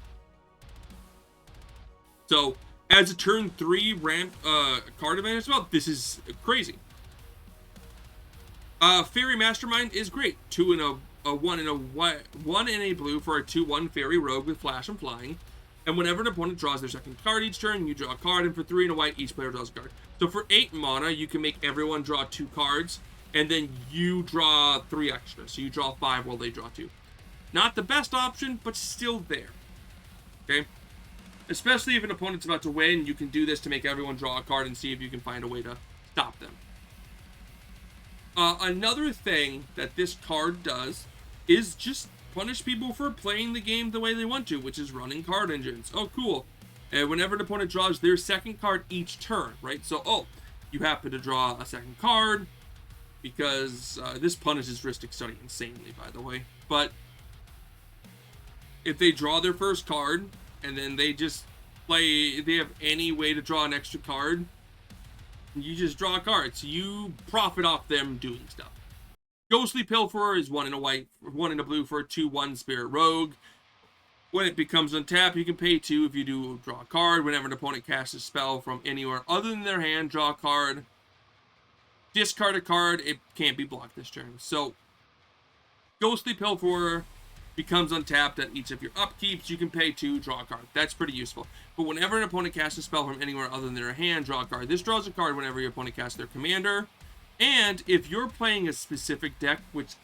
So, as a turn 3 ramp card advantage spell, this is crazy. Fairy Mastermind is great. 2 and a 1 and a 1 and a blue for a 2/1 Fairy Rogue with Flash and Flying. And whenever an opponent draws their second card each turn, you draw a card, and for 3 and a white, each player draws a card. So for 8 mana, you can make everyone draw 2 cards, and then you draw 3 extra. So you draw 5 while they draw 2. Not the best option, but still there. Okay? Especially if an opponent's about to win, you can do this to make everyone draw a card and see if you can find a way to stop them. Another thing that this card does is just punish people for playing the game the way they want to, which is running card engines. Oh, cool. And whenever an opponent draws their second card each turn, right? So, you happen to draw a second card, because this punishes Rhystic Study insanely, by the way. But if they draw their first card, and then they just play, they have any way to draw an extra card, you just draw a card. So you profit off them doing stuff. Ghostly Pilferer is 1 in a white, 1 in a blue for a 2/1 Spirit Rogue. When it becomes untapped, you can pay 2 if you do draw a card. Whenever an opponent casts a spell from anywhere other than their hand, draw a card. Discard a card. It can't be blocked this turn. So, Ghostly Pilferer becomes untapped at each of your upkeeps. You can pay 2, draw a card. That's pretty useful. But whenever an opponent casts a spell from anywhere other than their hand, draw a card. This draws a card whenever your opponent casts their commander. And if you're playing a specific deck which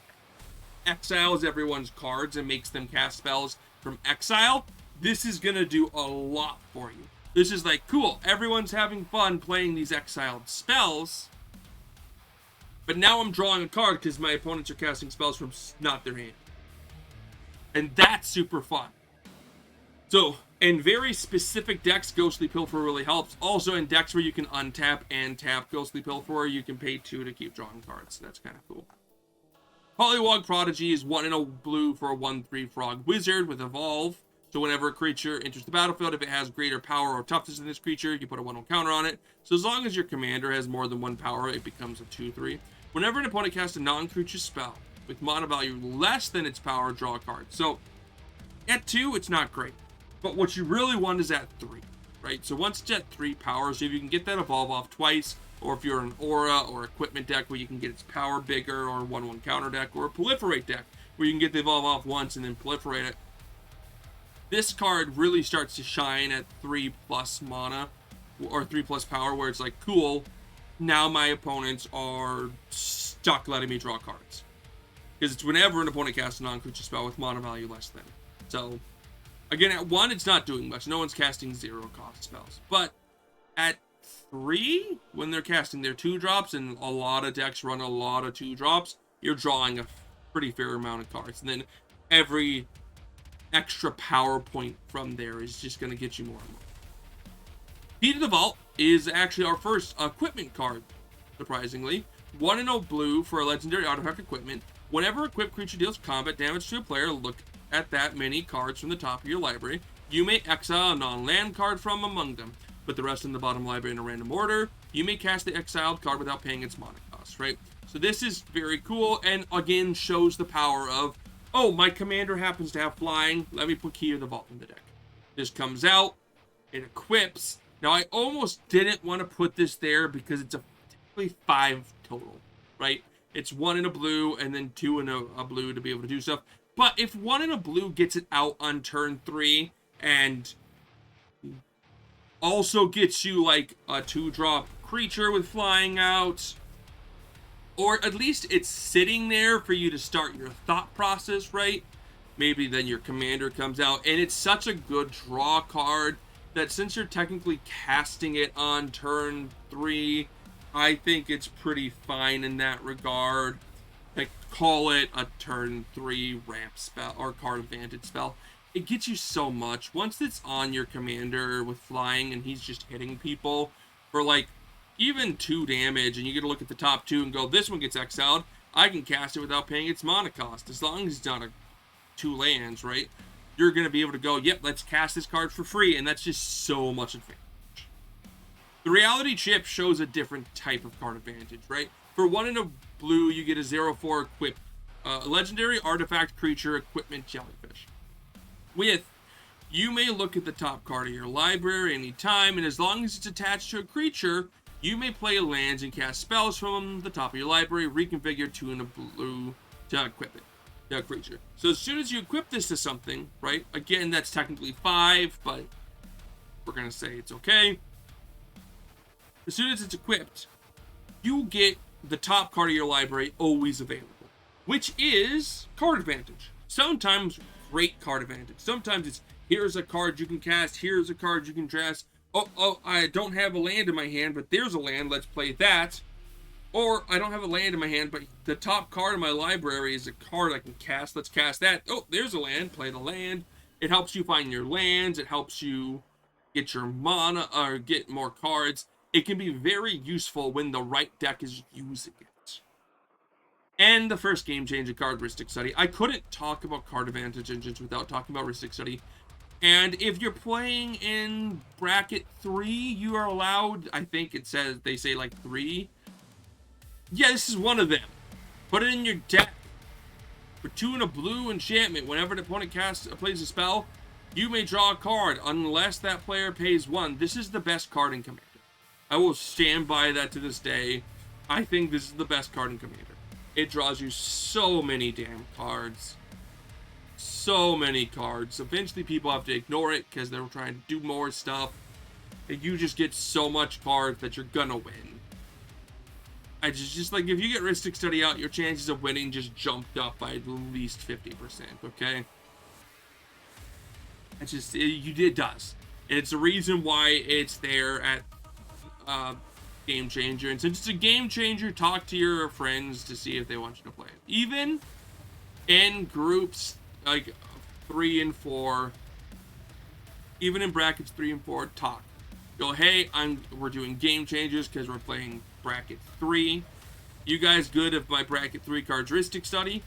exiles everyone's cards and makes them cast spells from exile, this is going to do a lot for you. This is like, cool, everyone's having fun playing these exiled spells, but now I'm drawing a card because my opponents are casting spells from not their hand. And that's super fun. So, in very specific decks, Ghostly Pilferer really helps. Also, in decks where you can untap and tap Ghostly Pilferer, you can pay 2 to keep drawing cards. That's kind of cool. Pollywog Prodigy is 1 in a blue for a 1/3 Frog Wizard with Evolve. So whenever a creature enters the battlefield, if it has greater power or toughness than this creature, you put a 1/1 counter on it. So as long as your commander has more than 1 power, it becomes a 2/3. Whenever an opponent casts a non-creature spell with mana value less than its power, draw a card. So at 2, it's not great. But what you really want is at 3, right? So once it's at 3 power, so if you can get that Evolve off twice, or if you're an Aura or Equipment deck where you can get its power bigger, or 1/1 counter deck, or a Proliferate deck where you can get the Evolve off once and then proliferate it, this card really starts to shine at 3+ mana, or 3+ power, where it's like, cool, now my opponents are stuck letting me draw cards. Because it's whenever an opponent casts a non-creature spell with mana value less than. So, again, at 1, it's not doing much. No one's casting 0 cost spells. But at 3, when they're casting their 2-drops, and a lot of decks run a lot of 2-drops, you're drawing a pretty fair amount of cards. And then every extra power point from there is just going to get you more and more. Key to the Vault is actually our first equipment card, surprisingly. 1/0 blue for a legendary artifact equipment. Whenever equipped creature deals combat damage to a player, look at that many cards from the top of your library. You may exile a non-land card from among them. Put the rest in the bottom library in a random order. You may cast the exiled card without paying its mana cost, right? So this is very cool, and again shows the power of, oh, my commander happens to have flying. Let me put Key to the Vault in the deck. This comes out. It equips. Now, I almost didn't want to put this there because it's typically 5 total, right? It's 1 in a blue and then 2 in a blue to be able to do stuff. But if 1 in a blue gets it out on turn 3 and also gets you like a 2-drop creature with flying out, or at least it's sitting there for you to start your thought process, right? Maybe then your commander comes out, and it's such a good draw card that since you're technically casting it on turn 3, I think it's pretty fine in that regard. Like, call it a turn 3 ramp spell or card advantage spell. It gets you so much. Once it's on your commander with flying and he's just hitting people for like even 2 damage, and you get to look at the top 2 and go, this one gets exiled, I can cast it without paying its mana cost. As long as it's not 2 lands, right? You're going to be able to go, yep, let's cast this card for free, and that's just so much advantage. The Reality Chip shows a different type of card advantage, right? For 1 in a blue, you get a 0/4 equip, legendary artifact creature equipment jellyfish. With, you may look at the top card of your library anytime, and as long as it's attached to a creature, you may play lands and cast spells from the top of your library, reconfigure 2 in a blue to equip it. Creature. So as soon as you equip this to something, right? Again, that's technically 5, but we're gonna say it's okay. As soon as it's equipped, you get the top card of your library always available, which is card advantage. Sometimes great card advantage. Sometimes it's, here's a card you can cast, here's a card you can cast. Oh, I don't have a land in my hand, but there's a land, let's play that. Or, I don't have a land in my hand, but the top card of my library is a card I can cast. Let's cast that. Oh, there's a land. Play the land. It helps you find your lands. It helps you get your mana, or get more cards. It can be very useful when the right deck is using it. And the first game changing card, Rhystic Study. I couldn't talk about card advantage engines without talking about Rhystic Study. And if you're playing in bracket 3, you are allowed, I think it says, they say like 3. Yeah, this is one of them. Put it in your deck. For 2 in a blue enchantment, whenever the opponent plays a spell, you may draw a card unless that player pays 1. This is the best card in Commander. I will stand by that to this day. I think this is the best card in Commander. It draws you so many damn cards. So many cards. Eventually people have to ignore it because they're trying to do more stuff. And you just get so much cards that you're gonna win. I just like, if you get Rhystic Study out, your chances of winning just jumped up by at least 50%, okay? It's just, it does. And it's the reason why it's there at Game Changer. And since it's a Game Changer, talk to your friends to see if they want you to play it. Even in groups like 3 and 4, even in brackets 3 and 4, talk. Go, hey, we're doing Game Changers because we're playing bracket 3. You guys good if my bracket 3 card's Rhystic Study?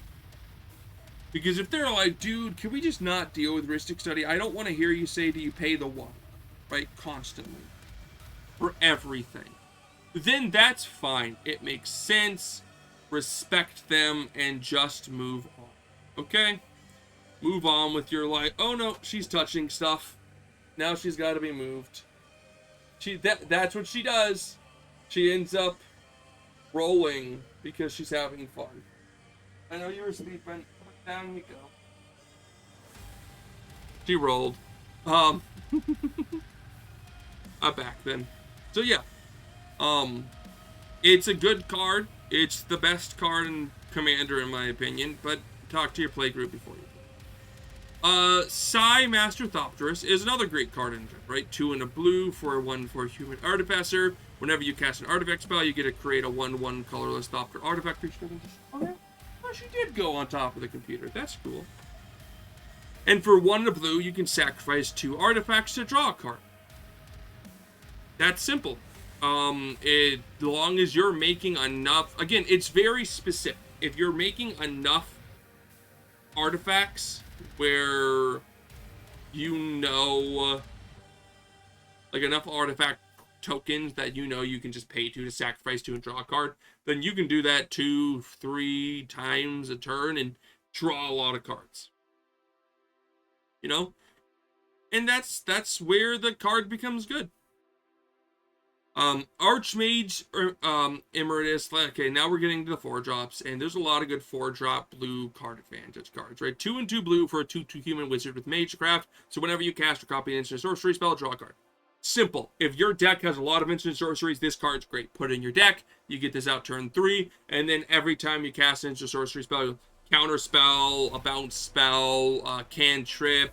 Because if they're like, dude, can we just not deal with Rhystic Study? I don't want to hear you say, do you pay the 1, right? Constantly. For everything. Then that's fine. It makes sense. Respect them and just move on. Okay? Move on with your life. Oh no, she's touching stuff. Now she's got to be moved. That's what she does. She ends up rolling because she's having fun. I know you were sleeping. Down you go. She rolled. I'm back then. So yeah. It's a good card. It's the best card in Commander in my opinion, but talk to your play group before you Psy Master Thopterus is another great card engine, right? 2 and a blue for 1 for Human Artificer. Whenever you cast an artifact spell, you get to create a 1/1 colorless Thopter artifact creature. Okay. Oh, she did go on top of the computer. That's cool. And for 1 and a blue, you can sacrifice 2 artifacts to draw a card. That's simple. As long as you're making enough, again, it's very specific. If you're making enough artifacts where like enough artifact tokens that you can just pay to sacrifice to and draw a card, then you can do that 2-3 times a turn and draw a lot of cards. And that's where the card becomes good. Archmage Emeritus. Okay, now we're getting to the 4-drops, and there's a lot of good 4-drop blue card advantage cards, right? 2 and 2 blue for a 2/2 human wizard with Magecraft. So whenever you cast or copy an instant sorcery spell, draw a card. Simple. If your deck has a lot of instant sorceries, this card's great. Put it in your deck. You get this out turn 3, and then every time you cast an instant sorcery spell, counter spell, a bounce spell, cantrip,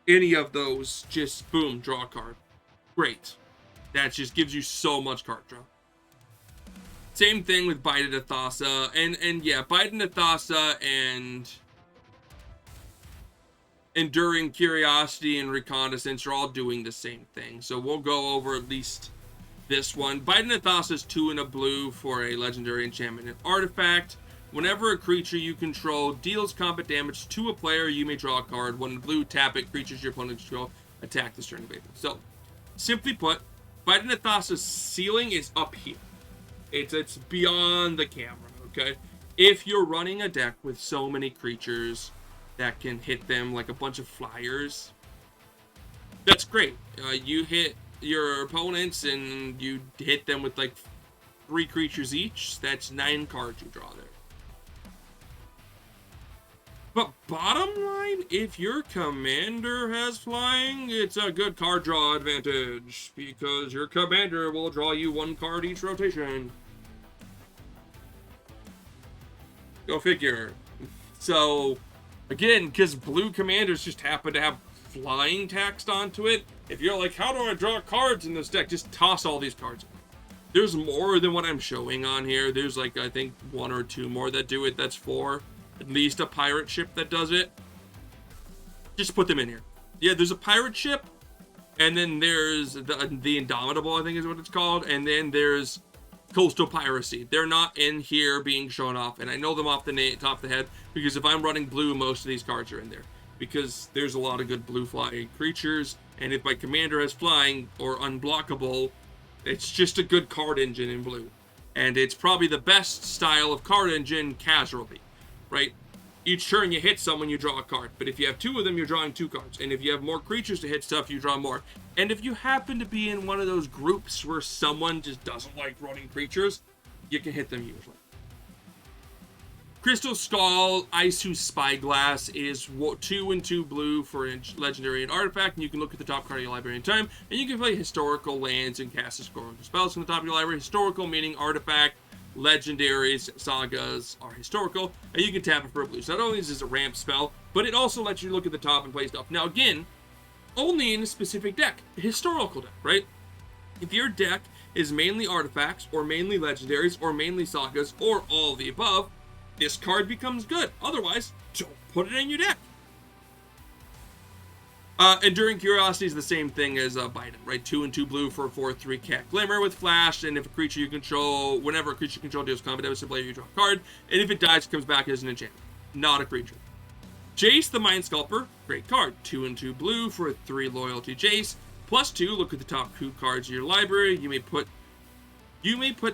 any of those, just boom, draw a card. Great. That just gives you so much card draw. Same thing with Bident Thassa, and yeah, Bident Thassa and Enduring Curiosity and Reconnaissance are all doing the same thing. So we'll go over at least this one. Bident Thassa is 2 and a blue for a legendary enchantment and artifact. Whenever a creature you control deals combat damage to a player, you may draw a card. 1 blue, tap it. Creatures your opponent control attack this turn. So, simply put, Bident Thassa's ceiling is up here. It's beyond the camera, okay? If you're running a deck with so many creatures that can hit them like a bunch of flyers, that's great. You hit your opponents and you hit them with like 3 creatures each. That's 9 cards you draw there. But bottom line, if your commander has flying, it's a good card draw advantage, because your commander will draw you 1 card each rotation. Go figure. So, again, because blue commanders just happen to have flying taxed onto it, if you're like, how do I draw cards in this deck? Just toss all these cards. There's more than what I'm showing on here. There's like, I think 1 or 2 more that do it. That's 4. At least a pirate ship that does it. Just put them in here. Yeah, there's a pirate ship, and then there's the Indomitable, I think is what it's called, and then there's Coastal Piracy. They're not in here being shown off, and I know them off the top of the head, because if I'm running blue, most of these cards are in there, because there's a lot of good blue flying creatures, and if my commander has flying or unblockable, it's just a good card engine in blue. And it's probably the best style of card engine casually. Right? Each turn you hit someone, you draw a card. But if you have 2 of them, you're drawing 2 cards. And if you have more creatures to hit stuff, you draw more. And if you happen to be in one of those groups where someone just doesn't like running creatures, you can hit them usually. Crystal Skull Isu Spyglass is 2 and 2 blue for a legendary and artifact. And you can look at the top card of your library in time. And you can play historical lands and cast historical spells from the top of your library. Historical meaning artifact. Legendaries, sagas are historical, and you can tap it for a blue. So not only is this a ramp spell, but it also lets you look at the top and play stuff. Now again, only in a specific deck, a historical deck, right? If your deck is mainly artifacts, or mainly legendaries, or mainly sagas, or all of the above, this card becomes good. Otherwise, don't put it in your deck. Enduring Curiosity is the same thing as Bident, right? 2 and 2 blue for a 4/3 Cat Glimmer with Flash, and if a creature you control, whenever a creature you control deals combat damage to player, you draw a card, and if it dies, it comes back as an enchantment, not a creature. Jace the Mind Sculptor, great card. 2 and 2 blue for a 3 loyalty Jace. +2, look at the top 2 cards of your library. You may put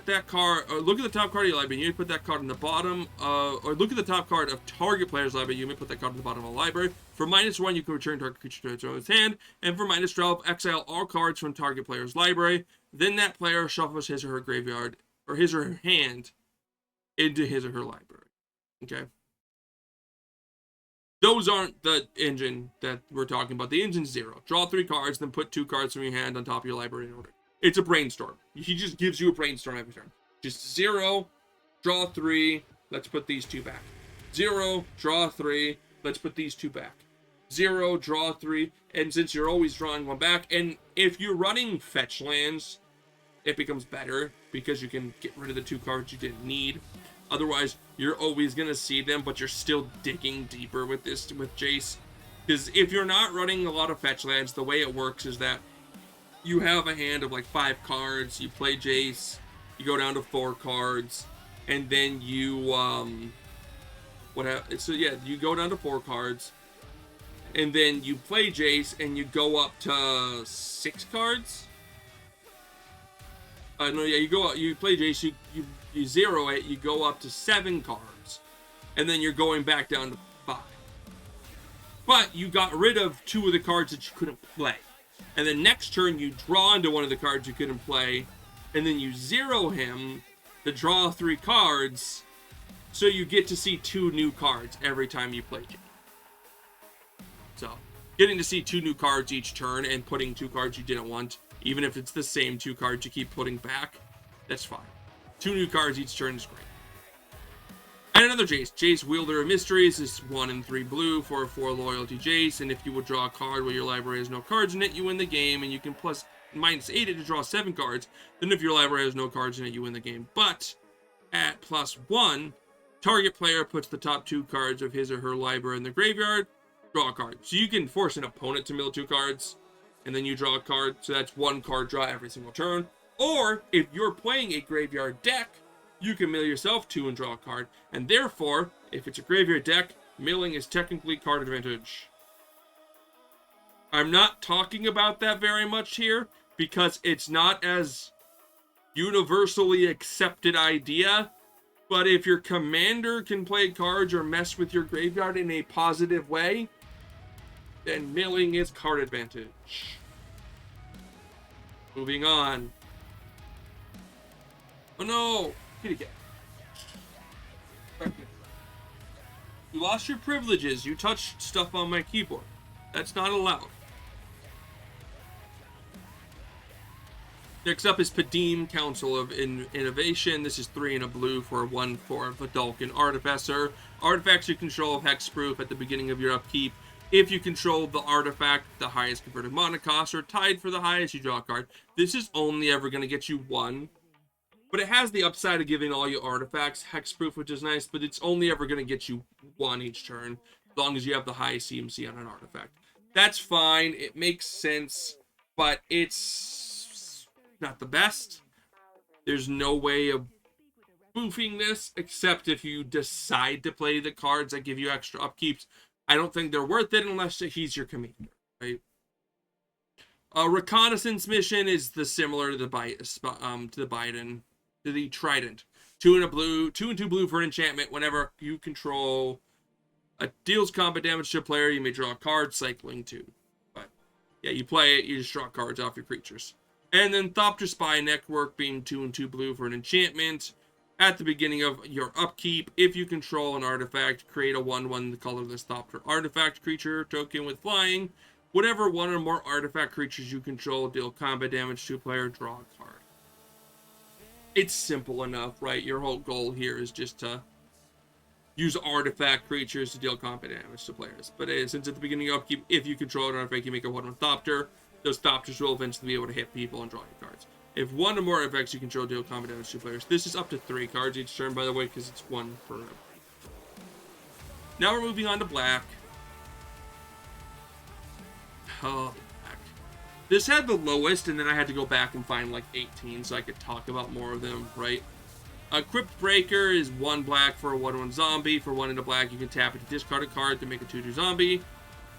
that card, or look at the top card of your library, you may put that card in the bottom, or look at the top card of target player's library, you may put that card in the bottom of the library. For -1, you can return target creature to its owner's hand, and for -12, exile all cards from target player's library. Then that player shuffles his or her graveyard, or his or her hand, into his or her library. Okay? Those aren't the engine that we're talking about. The engine's 0. Draw 3 cards, then put 2 cards from your hand on top of your library in order. It's a brainstorm. He just gives you a brainstorm every turn. Just 0, draw 3, let's put these 2 back. 0, draw 3, Let's put these two back. 0, draw 3, and since you're always drawing one back, and if you're running fetch lands, it becomes better because you can get rid of the 2 cards you didn't need. Otherwise, you're always going to see them, but you're still digging deeper with Jace. Because if you're not running a lot of fetch lands, the way it works is that you have a hand of like 5 cards, you play Jace, you go down to 4 cards, and then you, you go down to 4 cards, and then you play Jace, and you go up to 6 cards. You play Jace, you zero it, you go up to 7 cards, and then you're going back down to 5. But you got rid of 2 of the cards that you couldn't play. And then next turn, you draw into one of the cards you couldn't play, and then you zero him to draw 3 cards, so you get to see 2 new cards every time you play Jace. So, getting to see 2 new cards each turn and putting 2 cards you didn't want, even if it's the same 2 cards you keep putting back, that's fine. 2 new cards each turn is great. And another Jace. Jace, Wielder of Mysteries, is 1 and 3 blue for a 4 loyalty Jace, and if you would draw a card where your library has no cards in it, you win the game, and you can -8 it to draw 7 cards. Then if your library has no cards in it, you win the game. But at +1, target player puts the top 2 cards of his or her library in the graveyard, draw a card. So you can force an opponent to mill 2 cards, and then you draw a card, so that's 1 card draw every single turn. Or, if you're playing a graveyard deck, you can mill yourself 2 and draw a card. And therefore, if it's a graveyard deck, milling is technically card advantage. I'm not talking about that very much here, because it's not as universally accepted idea. But if your commander can play cards or mess with your graveyard in a positive way, then milling is card advantage. Moving on. Oh no! Kitty cat. You lost your privileges. You touched stuff on my keyboard. That's not allowed. Next up is Padim, Council of Innovation. This is 3 and a blue for a 1/4 Vedalken Artificer. Artifacts you control of hexproof at the beginning of your upkeep. If you control the artifact, the highest converted mana cost, or tied for the highest, you draw a card. This is only ever going to get you 1. But it has the upside of giving all your artifacts hexproof, which is nice, but it's only ever going to get you 1 each turn, as long as you have the highest CMC on an artifact. That's fine, it makes sense, but it's not the best. There's no way of boofing this, except if you decide to play the cards that give you extra upkeeps. I don't think they're worth it unless he's your commander, right? A reconnaissance mission is similar to the Biden. To the Trident. 2 and 2 blue for an enchantment. Whenever you control deals combat damage to a player, you may draw a card, cycling 2. But yeah, you play it, you just draw cards off your creatures. And then Thopter Spy Network being 2 and 2 blue for an enchantment. At the beginning of your upkeep, if you control an artifact, create a 1/1 colorless Thopter artifact creature token with flying. Whatever 1 or more artifact creatures you control deal combat damage to a player, draw a card. It's simple enough, right? Your whole goal here is just to use artifact creatures to deal combat damage to players. But since at the beginning of upkeep, if you control an artifact, you make a 1/1 Thopter. Those Thopters will eventually be able to hit people and draw your cards. If 1 or more artifacts you control deal combat damage to players. This is up to 3 cards each turn, by the way, because it's 1 per. Now we're moving on to black. Oh, black. This had the lowest, and then I had to go back and find like 18 so I could talk about more of them, right? Crypt Breaker is 1 black for a 1/1 zombie. For 1 into black, you can tap it to discard a card to make a 2/2 zombie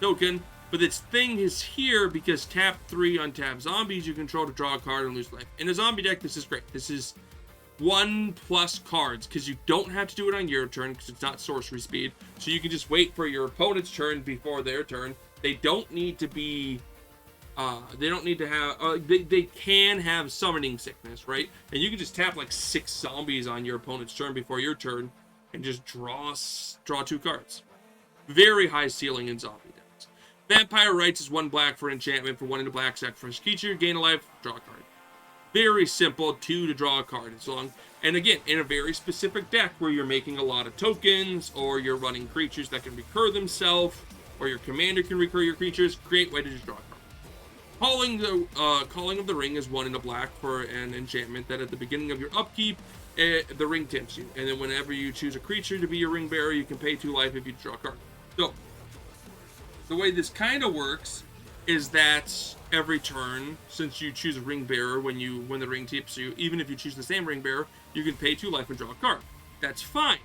token. But this thing is here because tap 3 untap zombies you control to draw a card and lose life. In a zombie deck, this is great. This is 1+ cards because you don't have to do it on your turn because it's not sorcery speed. So you can just wait for your opponent's turn before their turn. They don't need to be. They don't need to have. They can have summoning sickness, right? And you can just tap like 6 zombies on your opponent's turn before your turn, and just draw 2 cards. Very high ceiling in zombie decks. Vampire Rites is 1 black for an enchantment. For 1 into black, sacrifice creature, gain a life, draw a card. Very simple, 2 to draw a card. As long, and again, in a very specific deck where you're making a lot of tokens, or you're running creatures that can recur themselves, or your commander can recur your creatures, great way to just draw a card. Calling of the Ring is 1 in a black for an enchantment that at the beginning of your upkeep, the ring tempts you. And then whenever you choose a creature to be your ring bearer, you can pay 2 life if you draw a card. So, the way this kind of works is that every turn, since you choose a ring bearer when the ring tips you, even if you choose the same ring bearer, you can pay 2 life and draw a card. That's fine.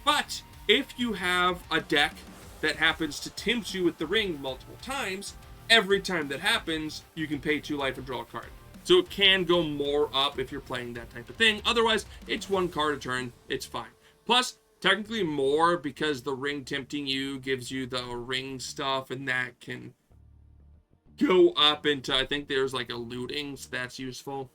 But if you have a deck that happens to tempt you with the ring multiple times, every time that happens, you can pay 2 life and draw a card. So it can go more up if you're playing that type of thing. Otherwise, it's 1 card a turn. It's fine. Plus, technically more because the ring tempting you gives you the ring stuff, and that can go up into, I think there's like a looting, so that's useful.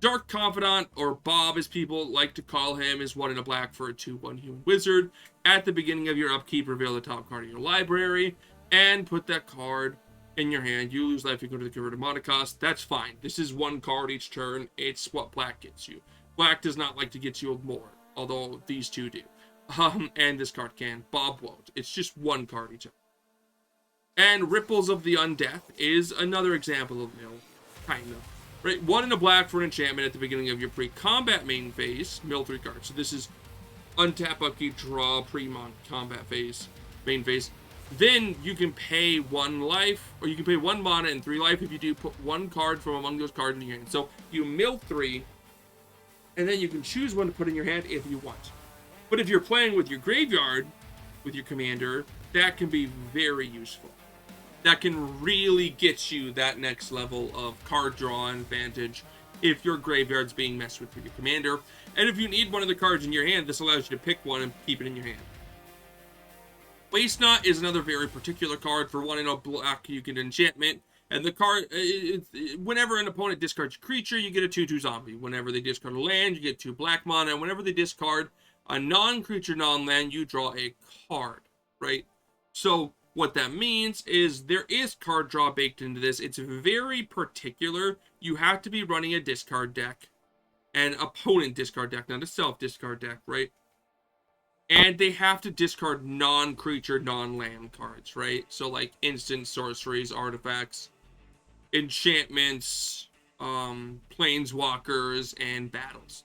Dark Confidant, or Bob as people like to call him, is 1 in a black for a 2/1 human wizard. At the beginning of your upkeep, reveal the top card of your library and put that card in your hand. You lose life, you go to the converted mana cost. That's fine. This is 1 card each turn. It's what black gets you. Black does not like to get you more, although these 2 do. And this card can. Bob won't. It's just 1 card each turn. And Ripples of the Undeath is another example of mill, kind of. Right, 1 in a black for an enchantment at the beginning of your pre-combat main phase. Mill 3 cards. So this is untap, upkeep, draw, pre-combat phase, main phase. Then you can pay 1 life, or you can pay 1 mana and 3 life. If you do, put 1 card from among those cards in your hand. So you mill 3, and then you can choose 1 to put in your hand if you want. But if you're playing with your graveyard, with your commander, that can be very useful. That can really get you that next level of card draw advantage if your graveyard's being messed with your commander. And if you need 1 of the cards in your hand, this allows you to pick 1 and keep it in your hand. Waste Not is another very particular card. For 1 in a black, you get enchantment. And the card, whenever an opponent discards a creature, you get a 2/2 zombie. Whenever they discard a land, you get 2 black mana. And whenever they discard a non-creature, non-land, you draw a card, right? So what that means is there is card draw baked into this. It's very particular. You have to be running a discard deck, an opponent discard deck, not a self-discard deck, right? And they have to discard non-creature, non-land cards, right? So like instant sorceries, artifacts, enchantments, planeswalkers, and battles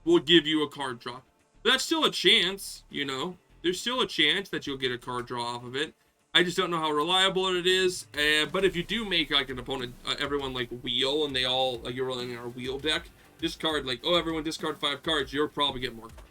will give you a card draw. That's still a chance, you know. There's still a chance that you'll get a card draw off of it. I just don't know how reliable it is. But if you do make like an opponent, everyone like wheel, and they all like you're running our wheel deck, discard like, oh, everyone discard 5 cards, you'll probably get more cards.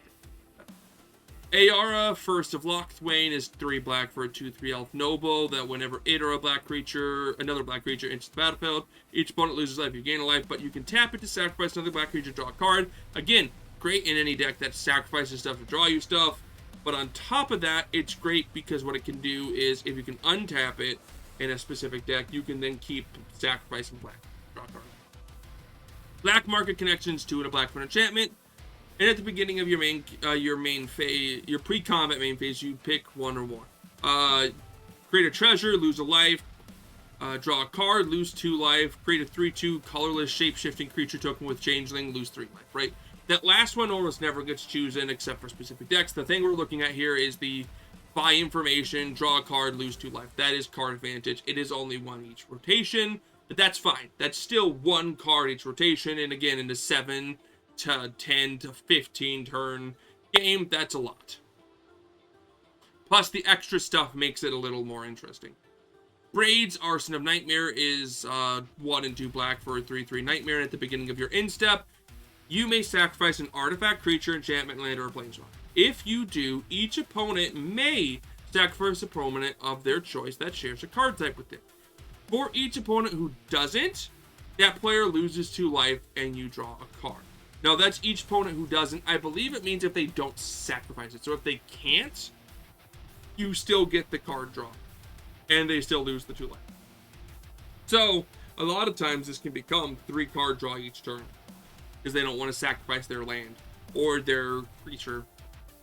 Ayara, First of Locthwain, is 3 black for a 2/3 elf noble that whenever it or another black creature enters the battlefield, each opponent loses life, you gain a life, but you can tap it to sacrifice another black creature, draw a card. Again, great in any deck that sacrifices stuff to draw you stuff. But on top of that, it's great because what it can do is, if you can untap it in a specific deck, you can then keep sacrificing black. Draw a card. Black Market Connections, 2 in a black for an enchantment. And at the beginning of your main phase, your pre-combat main phase, you pick 1 or more. Create a treasure, lose a life. Draw a card, lose 2 life. Create a 3/2 colorless shape-shifting creature token with changeling, lose 3 life, right? That last one almost never gets chosen except for specific decks. The thing we're looking at here is the buy information, draw a card, lose 2 life. That is card advantage. It is only 1 each rotation, but that's fine. That's still 1 card each rotation, and again, in the 7 to 10 to 15 turn game, that's a lot. Plus, the extra stuff makes it a little more interesting. Braids, Arson of Nightmare, is 1 and 2 black for a 3/3 Nightmare, and at the beginning of your end step, you may sacrifice an artifact, creature, enchantment, land, or a planeswalker. If you do, each opponent may sacrifice a permanent of their choice that shares a card type with them. For each opponent who doesn't, that player loses 2 life and you draw a card. Now, that's each opponent who doesn't. I believe it means if they don't sacrifice it. So if they can't, you still get the card draw. And they still lose the 2 life. So, a lot of times this can become 3 card draw each turn. Because they don't want to sacrifice their land or their creature,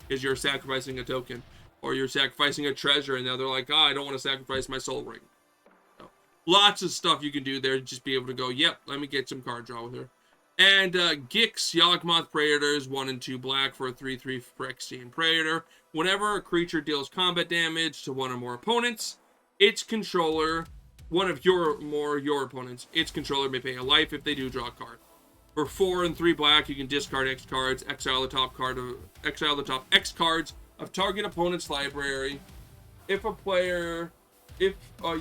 because you're sacrificing a token, or you're sacrificing a treasure, and now they're like, I don't want to sacrifice my soul ring. So, lots of stuff you can do there to just be able to go, yep, let me get some card draw with her. And Gix, Yawgmoth Praetors, 1 and 2 black for a 3/3 Phyrexian Praetor. Whenever a creature deals combat damage to one or more opponents, its controller, one of your opponents, its controller may pay a life. If they do, draw a card. For 4 and 3 black, you can discard X cards, exile the top X cards of target opponent's library. If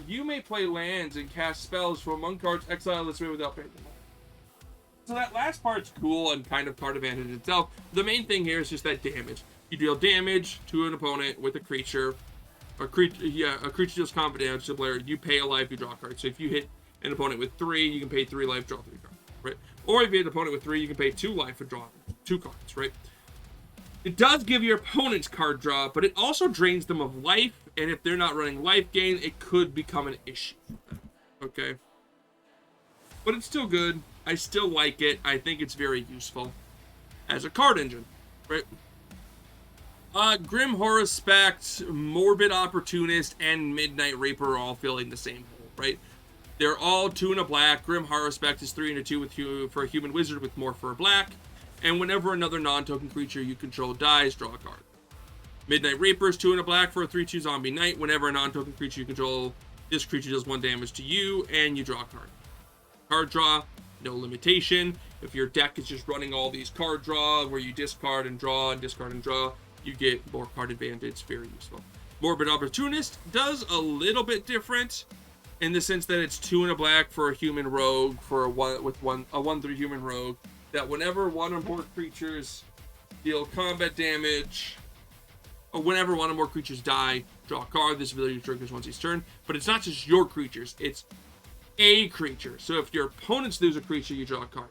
you may play lands and cast spells from among cards, exile this way without paying them. So that last part's cool and kind of card advantage itself. The main thing here is just that damage. You deal damage to an opponent with a creature. A creature deals combat damage to a player. You pay a life, you draw a card. So if you hit an opponent with 3, you can pay 3 life, draw 3 cards, right? Or if you hit an opponent with 3, you can pay 2 life and draw 2 cards, right? It does give your opponents card draw, but it also drains them of life, and if they're not running life gain, it could become an issue for them, okay? But it's still good. I still like it. I think it's very useful as a card engine, right? Grim Horrorspect, Morbid Opportunist, and Midnight Reaper are all filling the same hole, right? They're all 2 and a black. Grim Horrorspect is 3 and a 2 for a human wizard with more for a black. And whenever another non-token creature you control dies, draw a card. Midnight Reaper is 2 and a black for a 3/2 zombie knight. Whenever a non-token creature you control, this creature does 1 damage to you, and you draw a card. Card draw, no limitation. If your deck is just running all these card draw, where you discard and draw and discard and draw, you get more card advantage. It's very useful. Morbid Opportunist does a little bit different in the sense that it's 2 and a black for a human rogue for a 1/3 human rogue. That whenever one or more creatures deal combat damage, or whenever one or more creatures die, draw a card. This ability triggers once each turn. But it's not just your creatures; it's a creature. So if your opponents lose a creature, you draw a card.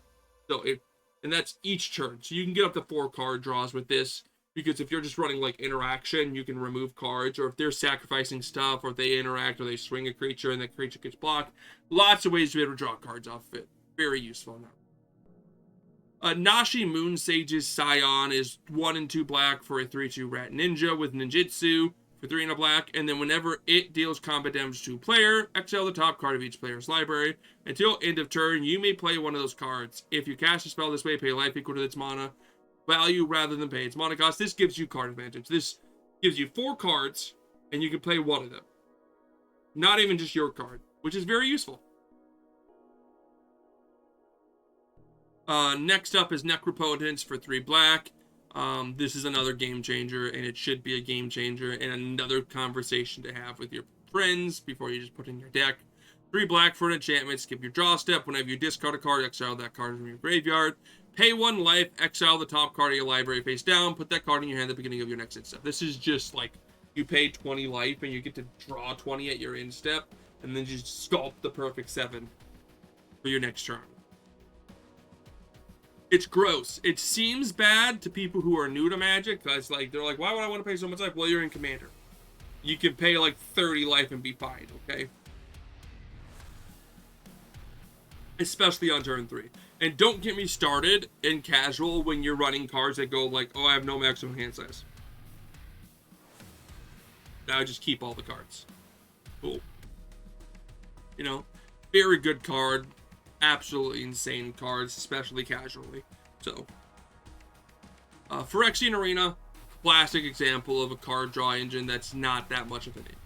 And that's each turn. So you can get up to 4 card draws with this. Because if you're just running like interaction, you can remove cards, or if they're sacrificing stuff, or if they interact, or they swing a creature and that creature gets blocked, lots of ways to be able to draw cards off of it. Very useful now. Nashi Moonsage's Scion is 1 and 2 black for a 3/2 rat ninja with ninjutsu for 3 and a black, and then whenever it deals combat damage to a player, exile the top card of each player's library. Until end of turn, you may play one of those cards. If you cast a spell this way, pay life equal to its mana value rather than pay its mana cost. This gives you card advantage. This gives you 4 cards, and you can play one of them. Not even just your card, which is very useful. Next up is Necropotence for 3 black. This is another game changer, and it should be a game changer and another conversation to have with your friends before you just put in your deck. 3 black for an enchantment. Skip your draw step. Whenever you discard a card, exile that card from your graveyard. Pay 1 life, exile the top card of your library face down, put that card in your hand at the beginning of your next end step. This is just like, you pay 20 life, and you get to draw 20 at your end step, and then just sculpt the perfect 7 for your next turn. It's gross. It seems bad to people who are new to Magic, because they're like, why would I want to pay so much life? Well, you're in Commander. You can pay like 30 life and be fine, okay? Especially on turn 3. And don't get me started in casual when you're running cards that go like, oh, I have no maximum hand size. Now I just keep all the cards. Cool. You know, very good card. Absolutely insane cards, especially casually. So, Phyrexian Arena, classic example of a card draw engine that's not that much of an engine.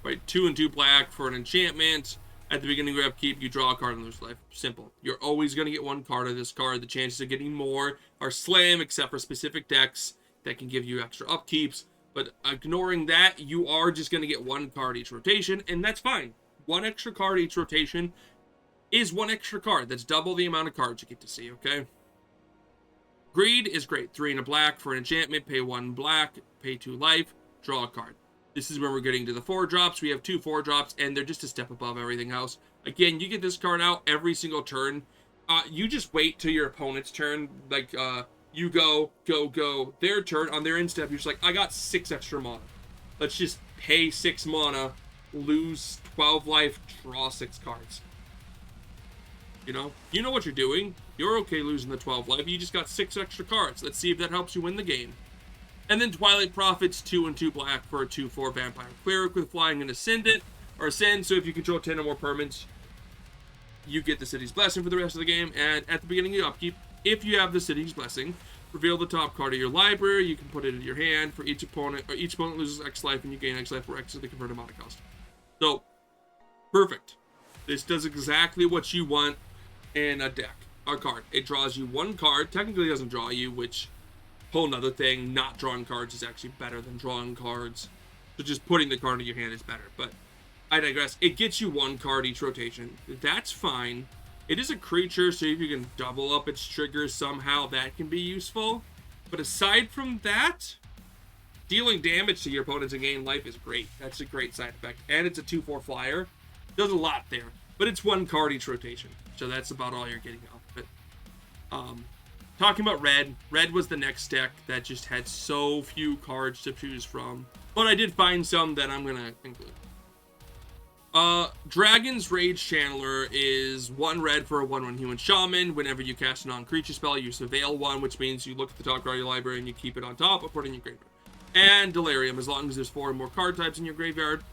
Right, 2 and 2 black for an enchantment. At the beginning of your upkeep, you draw a card and lose life. Simple. You're always going to get 1 card of this card. The chances of getting more are slim, except for specific decks that can give you extra upkeeps. But ignoring that, you are just going to get 1 card each rotation, and that's fine. 1 extra card each rotation is 1 extra card. That's double the amount of cards you get to see, okay? Greed is great. 3 and a black for an enchantment. Pay 1 black, pay 2 life, draw a card. This is when we're getting to the 4-drops. We have 2 4-drops, and they're just a step above everything else. Again, you get this card out every single turn. You just wait till your opponent's turn. Like, you go. Their turn, on their end step, you're just like, I got 6 extra mana. Let's just pay 6 mana, lose 12 life, draw 6 cards. You know what you're doing. You're okay losing the 12 life. You just got 6 extra cards. Let's see if that helps you win the game. And then Twilight Prophets, 2 and 2 black for a 2/4 Vampire Cleric with flying and Ascend. So if you control 10 or more permanents, you get the City's Blessing for the rest of the game. And at the beginning of your upkeep, If you have the City's Blessing, reveal the top card of your library. You can put it in your hand for each opponent. Or each opponent loses X life, and you gain X life for X of the converted mana cost. So, perfect. This does exactly what you want in a deck. A card. It draws you one card. Technically, it doesn't draw you, which whole nother thing. Not drawing cards is actually better than drawing cards. So just putting the card in your hand is better. But I digress. It gets you one card each rotation. That's fine. It is a creature, so if you can double up its triggers somehow, that can be useful. But aside from that, dealing damage to your opponents and gaining life is great. That's a great side effect. And it's a 2/4 flyer. Does a lot there. But it's one card each rotation. So that's about all you're getting out of it. Talking about red. Red was the next deck that just had so few cards to choose from. But I did find some that I'm going to include. Dragon's Rage Channeler is 1 red for a 1/1 human shaman. Whenever you cast a non-creature spell, you surveil 1, which means you look at the top card of your library and you keep it on top or put it in your graveyard. And Delirium, as long as there's 4 or more card types in your graveyard,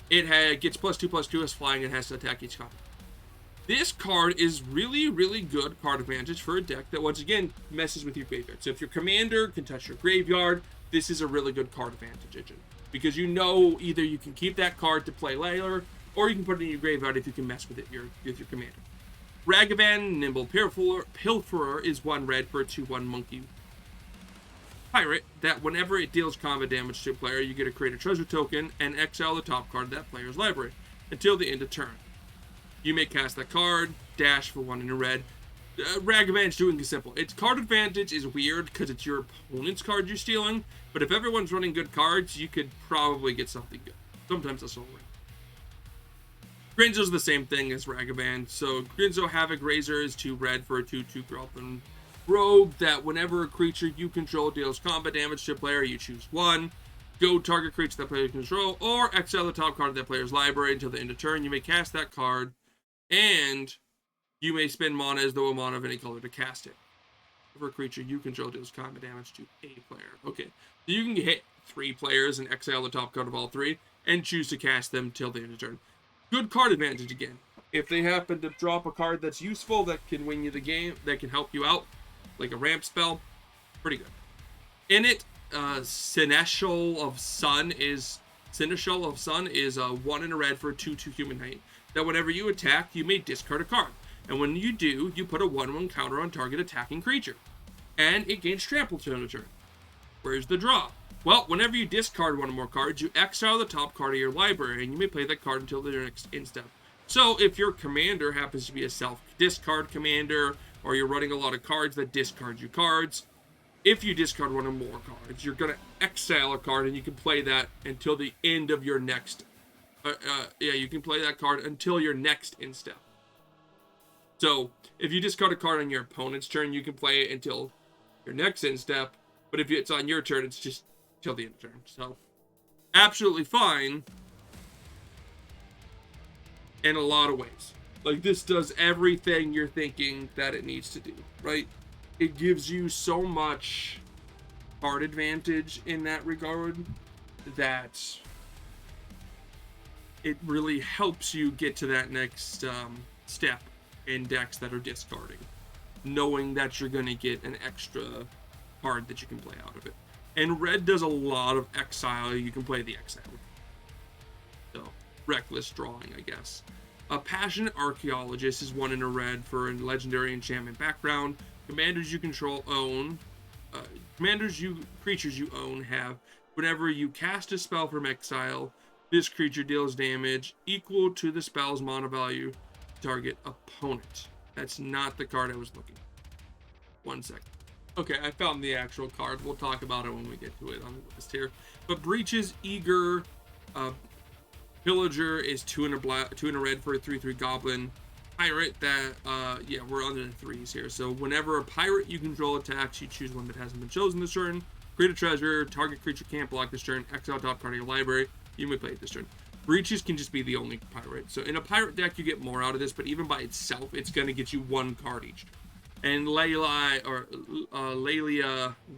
it gets +2/+2 as flying and has to attack each copy. This card is really, really good card advantage for a deck that, once again, messes with your graveyard. So if your commander can touch your graveyard, this is a really good card advantage engine. Because you know either you can keep that card to play later, or you can put it in your graveyard if you can mess with it with your commander. Ragavan, Nimble Pilferer is 1 red for a 2/1 monkey pirate that whenever it deals combat damage to a player, you get to create a treasure token and exile the top card of that player's library until the end of turn. You may cast that card, dash for 1 in a red. Ragavan's doing is simple. Its card advantage is weird because it's your opponent's card you're stealing, but if everyone's running good cards, you could probably get something good. Sometimes that's all right. Grinzo's the same thing as Ragavan. So Grinzo Havoc Razor is 2 red for a 2/2 Goblin Rogue that whenever a creature you control deals combat damage to a player, you choose 1. Go target creature that player control, or exile the top card of that player's library until the end of turn. You may cast that card, and you may spend mana as though a mana of any color to cast it. For a creature you control deals combat damage to a player. Okay, so you can hit 3 players and exile the top card of all 3, and choose to cast them till the end of turn. Good card advantage again. If they happen to drop a card that's useful, that can win you the game, that can help you out, like a ramp spell, pretty good. In it, Seneschal of Sun is a 1 in a red for a 2/2 human knight. That whenever you attack, you may discard a card. And when you do, you put a 1/1 counter on target attacking creature. And it gains trample to a turn. Where's the draw? Well, whenever you discard 1 or more cards, you exile the top card of your library, and you may play that card until the next end step. So if your commander happens to be a self-discard commander, or you're running a lot of cards that discard you cards, if you discard 1 or more cards, you're going to exile a card, and you can play that until the end of your next... you can play that card until your next end step. So, if you discard a card on your opponent's turn, you can play it until your next end step. But if it's on your turn, it's just till the end of turn. So, absolutely fine in a lot of ways. Like, this does everything you're thinking that it needs to do, right? It gives you so much card advantage in that regard that it really helps you get to that next step in decks that are discarding, knowing that you're going to get an extra card that you can play out of it. And red does a lot of exile. You can play the exile. So, reckless drawing, I guess. A Passionate Archaeologist is 1 in a red for a legendary enchantment background. Creatures you own have, whenever you cast a spell from exile, this creature deals damage equal to the spell's mana value to target opponent. That's not the card I was looking for. 1 second. Okay, I found the actual card. We'll talk about it when we get to it on the list here. But Breach's Eager Pillager is 2 in a red for a 3/3 Goblin Pirate that, we're under the 3s here. So whenever a pirate you control attacks, you choose one that hasn't been chosen this turn. Create a treasure, target creature can't block this turn, exile top card of your library, you may play it this turn. Breaches can just be the only pirate. So in a pirate deck, you get more out of this, but even by itself, it's going to get you 1 card each turn. And Lelia,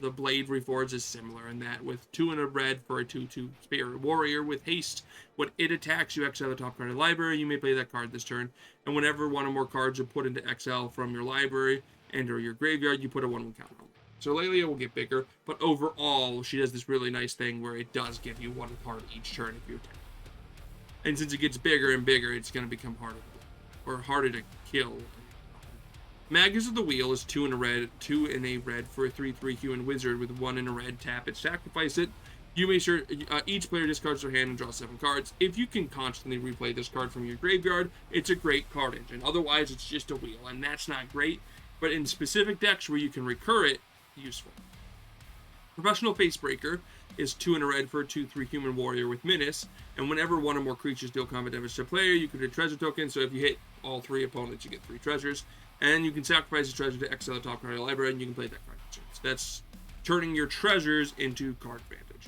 the Blade Reforged, is similar in that, with 2 in a red for a 2/2 Spirit Warrior with haste. When it attacks, you exile the top card of the library. You may play that card this turn. And whenever 1 or more cards are put into exile from your library, enter your graveyard, you put a 1/1 counter on. So Lelia will get bigger, but overall, she does this really nice thing where it does give you 1 card each turn if you attack. And since it gets bigger and bigger, it's going to become harder to kill. Magus of the Wheel is 2 in a red for a 3/3 human wizard with 1 in a red. Tap it, sacrifice it. You make sure each player discards their hand and draws 7 cards. If you can constantly replay this card from your graveyard, it's a great card engine. Otherwise, it's just a wheel, and that's not great. But in specific decks where you can recur it, useful. Professional Facebreaker is 2 in a red for a 2/3 human warrior with menace, and whenever 1 or more creatures deal combat damage to a player, you can do a treasure token. So if you hit all 3 opponents, you get 3 treasures, and you can sacrifice a treasure to exile the top card of your library, and you can play that card. So that's turning your treasures into card advantage.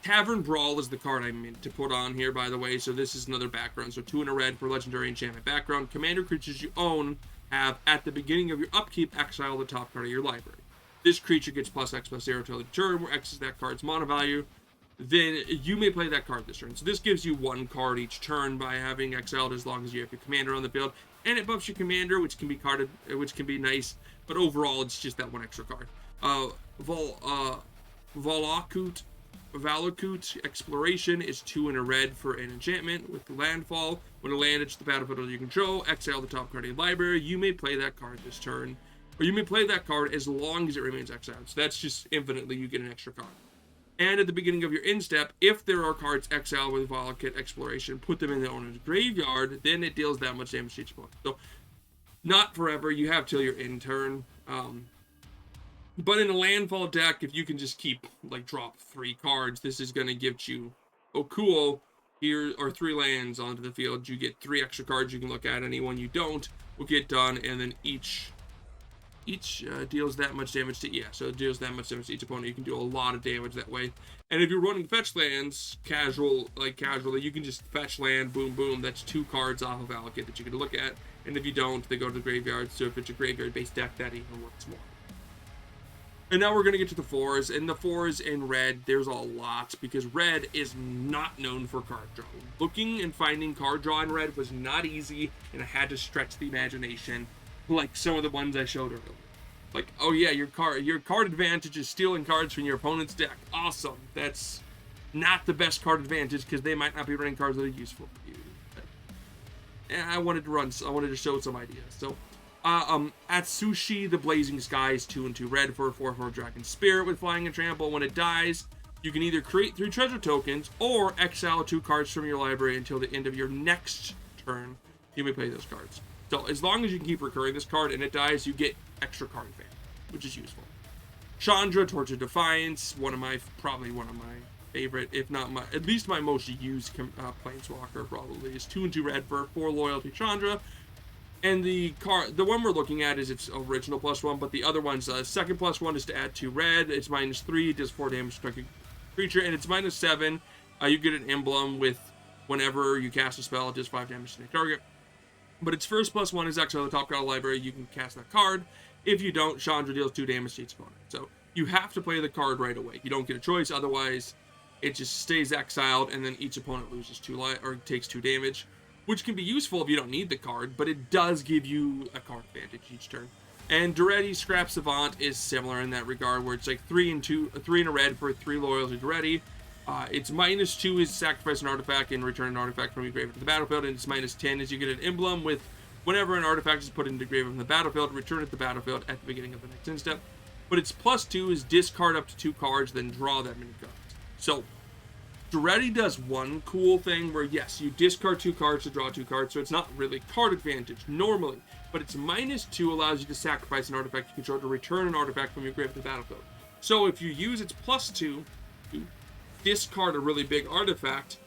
Tavern Brawl is the card I meant to put on here, by the way. So this is another background. So 2 in a red for legendary enchantment background. Commander creatures you own have at the beginning of your upkeep exile the top card of your library. This creature gets +X/+0 till the turn, where X is that card's mana value. Then you may play that card this turn. So this gives you 1 card each turn by having exiled as long as you have your commander on the field, and it buffs your commander, which can be nice. But overall, it's just that 1 extra card. Valakut Exploration is 2 in a red for an enchantment with landfall. When a land enters the battlefield you control, exile the top card of your library. You may play that card this turn. Or you may play that card as long as it remains exiled. So that's just infinitely, you get an extra card. And at the beginning of your end step, if there are cards exiled with Valakut Exploration, put them in the owner's graveyard, then it deals that much damage to each opponent. So, not forever, you have till your end turn. But in a landfall deck, if you can just keep, drop 3 cards, this is going to give you, oh cool, here are 3 lands onto the field. You get 3 extra cards you can look at. Anyone you don't will get done, and then each deals that much damage to, so it deals that much damage to each opponent. You can do a lot of damage that way. And if you're running fetch lands, casually, you can just fetch land, boom, boom. That's 2 cards off of Valakut that you can look at. And if you don't, they go to the graveyard. So if it's a graveyard-based deck, that even works more. And now we're going to get to the 4s. And the 4s in red, there's a lot, because red is not known for card draw. Looking and finding card draw in red was not easy, and I had to stretch the imagination, like some of the ones I showed earlier. Oh yeah, your card advantage is stealing cards from your opponent's deck. Awesome. That's not the best card advantage, because they might not be running cards that are useful for you. I wanted to show some ideas. So Atsushi the Blazing Sky is 2 and 2 red for a 4/4 Dragon Spirit with flying and trample. When it dies, you can either create 3 treasure tokens or exile 2 cards from your library until the end of your next turn. You may play those cards. So as long as you can keep recurring this card and it dies, you get extra card advantage, which is useful. Chandra, Torch of Defiance, probably one of my favorite, if not at least my most used Planeswalker, probably, is 2 and 2 red for 4 loyalty Chandra. And the one we're looking at is its original +1, but the other one's second +1 is to add 2 red. It's -3, it does 4 damage to target creature, and it's -7. You get an emblem with whenever you cast a spell, it does 5 damage to the target. But its first +1 is exile the top card of the library. You can cast that card. If you don't, Chandra deals 2 damage to each opponent. So you have to play the card right away. You don't get a choice, otherwise it just stays exiled, and then each opponent loses 2 life or takes 2 damage, which can be useful if you don't need the card, but it does give you a card advantage each turn. And Duretti Scrap Savant is similar in that regard, where it's 3 in a red for 3 loyalty Duretti. Its -2 is sacrifice an artifact and return an artifact from your graveyard to the battlefield, and its -10 is you get an emblem with whenever an artifact is put into the graveyard from the battlefield, return it to the battlefield at the beginning of the next end step. But its +2 is discard up to 2 cards, then draw that many cards. So Duretti does one cool thing where, yes, you discard 2 cards to draw 2 cards, so it's not really card advantage normally, but its -2 allows you to sacrifice an artifact you control to return an artifact from your graveyard to the battlefield. So if you use its +2 to discard a really big artifact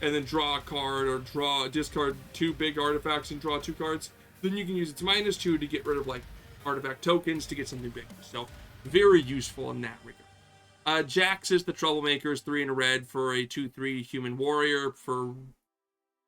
and then draw a card, or discard 2 big artifacts and draw 2 cards, then you can use its -2 to get rid of artifact tokens to get something big. So very useful in that regard. Jax is the Troublemaker, 3 in a red for a 2/3 human warrior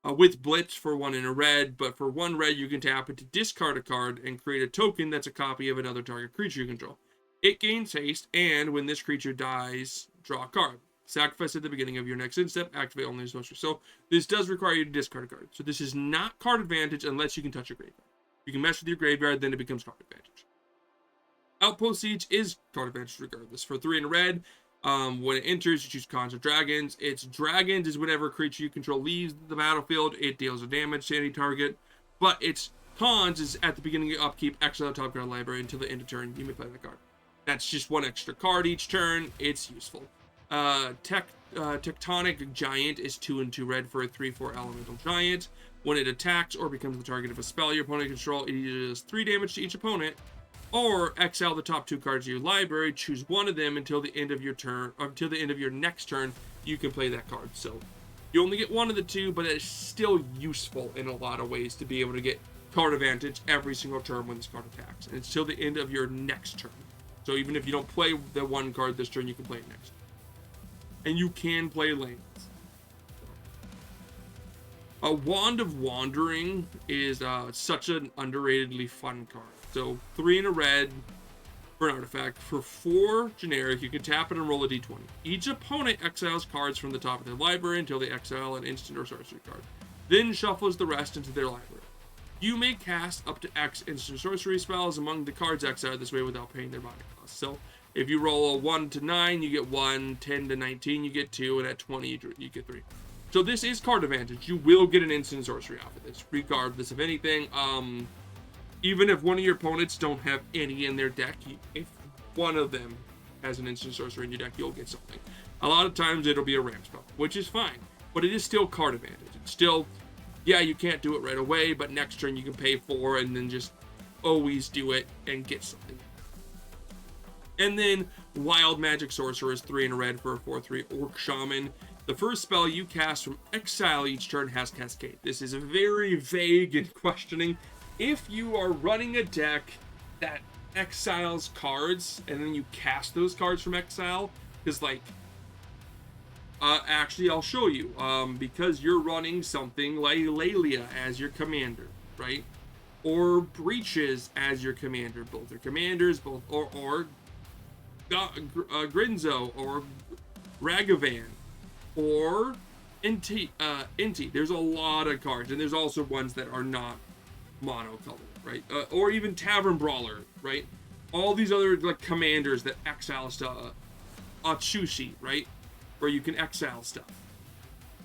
with Blitz for 1 in a red, but for 1 red you can tap it to discard a card and create a token that's a copy of another target creature you control. It gains haste, and when this creature dies, draw a card. Sacrifice at the beginning of your next end step, activate only as sorcerer. So this does require you to discard a card. So this is not card advantage unless you can touch your graveyard. If you can mess with your graveyard, then it becomes card advantage. Outpost Siege is card advantage regardless. For 3 in red, when it enters, you choose Khans or Dragons. It's Dragons is whenever a creature you control leaves the battlefield, it deals a damage to any target. But it's Khans is at the beginning of upkeep, exile top card library until the end of turn. You may play that card. That's just 1 extra card each turn. It's useful. Tectonic Giant is 2 and 2 red for a 3/4 elemental giant. When it attacks or becomes the target of a spell your opponent controls, it either does 3 damage to each opponent, or exile the top 2 cards of your library. Choose one of them until the end of your turn. Until the end of your next turn, you can play that card. So you only get one of the 2, but it's still useful in a lot of ways to be able to get card advantage every single turn when this card attacks. And it's till the end of your next turn. So even if you don't play the 1 card this turn, you can play it next. And you can play lands. A Wand of Wandering is such an underratedly fun card. So 3 in a red for an artifact. For 4 generic, you can tap it and roll a d20. Each opponent exiles cards from the top of their library until they exile an instant or sorcery card. Then shuffles the rest into their library. You may cast up to X instant sorcery spells among the cards exiled this way without paying their binding cost. So if you roll a 1 to 9, you get 1, 10 to 19, you get 2, and at 20, you get 3. So this is card advantage. You will get an instant sorcery off of this, regardless of anything. Even if one of your opponents don't have any in their deck, if one of them has an instant sorcery in your deck, you'll get something. A lot of times it'll be a ramp spell, which is fine, but it is still card advantage. It's still, yeah, you can't do it right away, but next turn you can pay 4 and then just always do it and get something. And then Wild Magic Sorcerer is 3 in a red for a 4/3 Orc Shaman. The first spell you cast from exile each turn has Cascade. This is very vague and questioning. If you are running a deck that exiles cards and then you cast those cards from exile, because like, actually I'll show you, because you're running something like Lelia as your commander, right? Or Breaches as your commander. Both are commanders, or Grinzo, or Ragavan, or Inti. There's a lot of cards, and there's also ones that are not monocolored, right? Or even Tavern Brawler, right? All these other like commanders that exile stuff. Atsushi, right? Where you can exile stuff.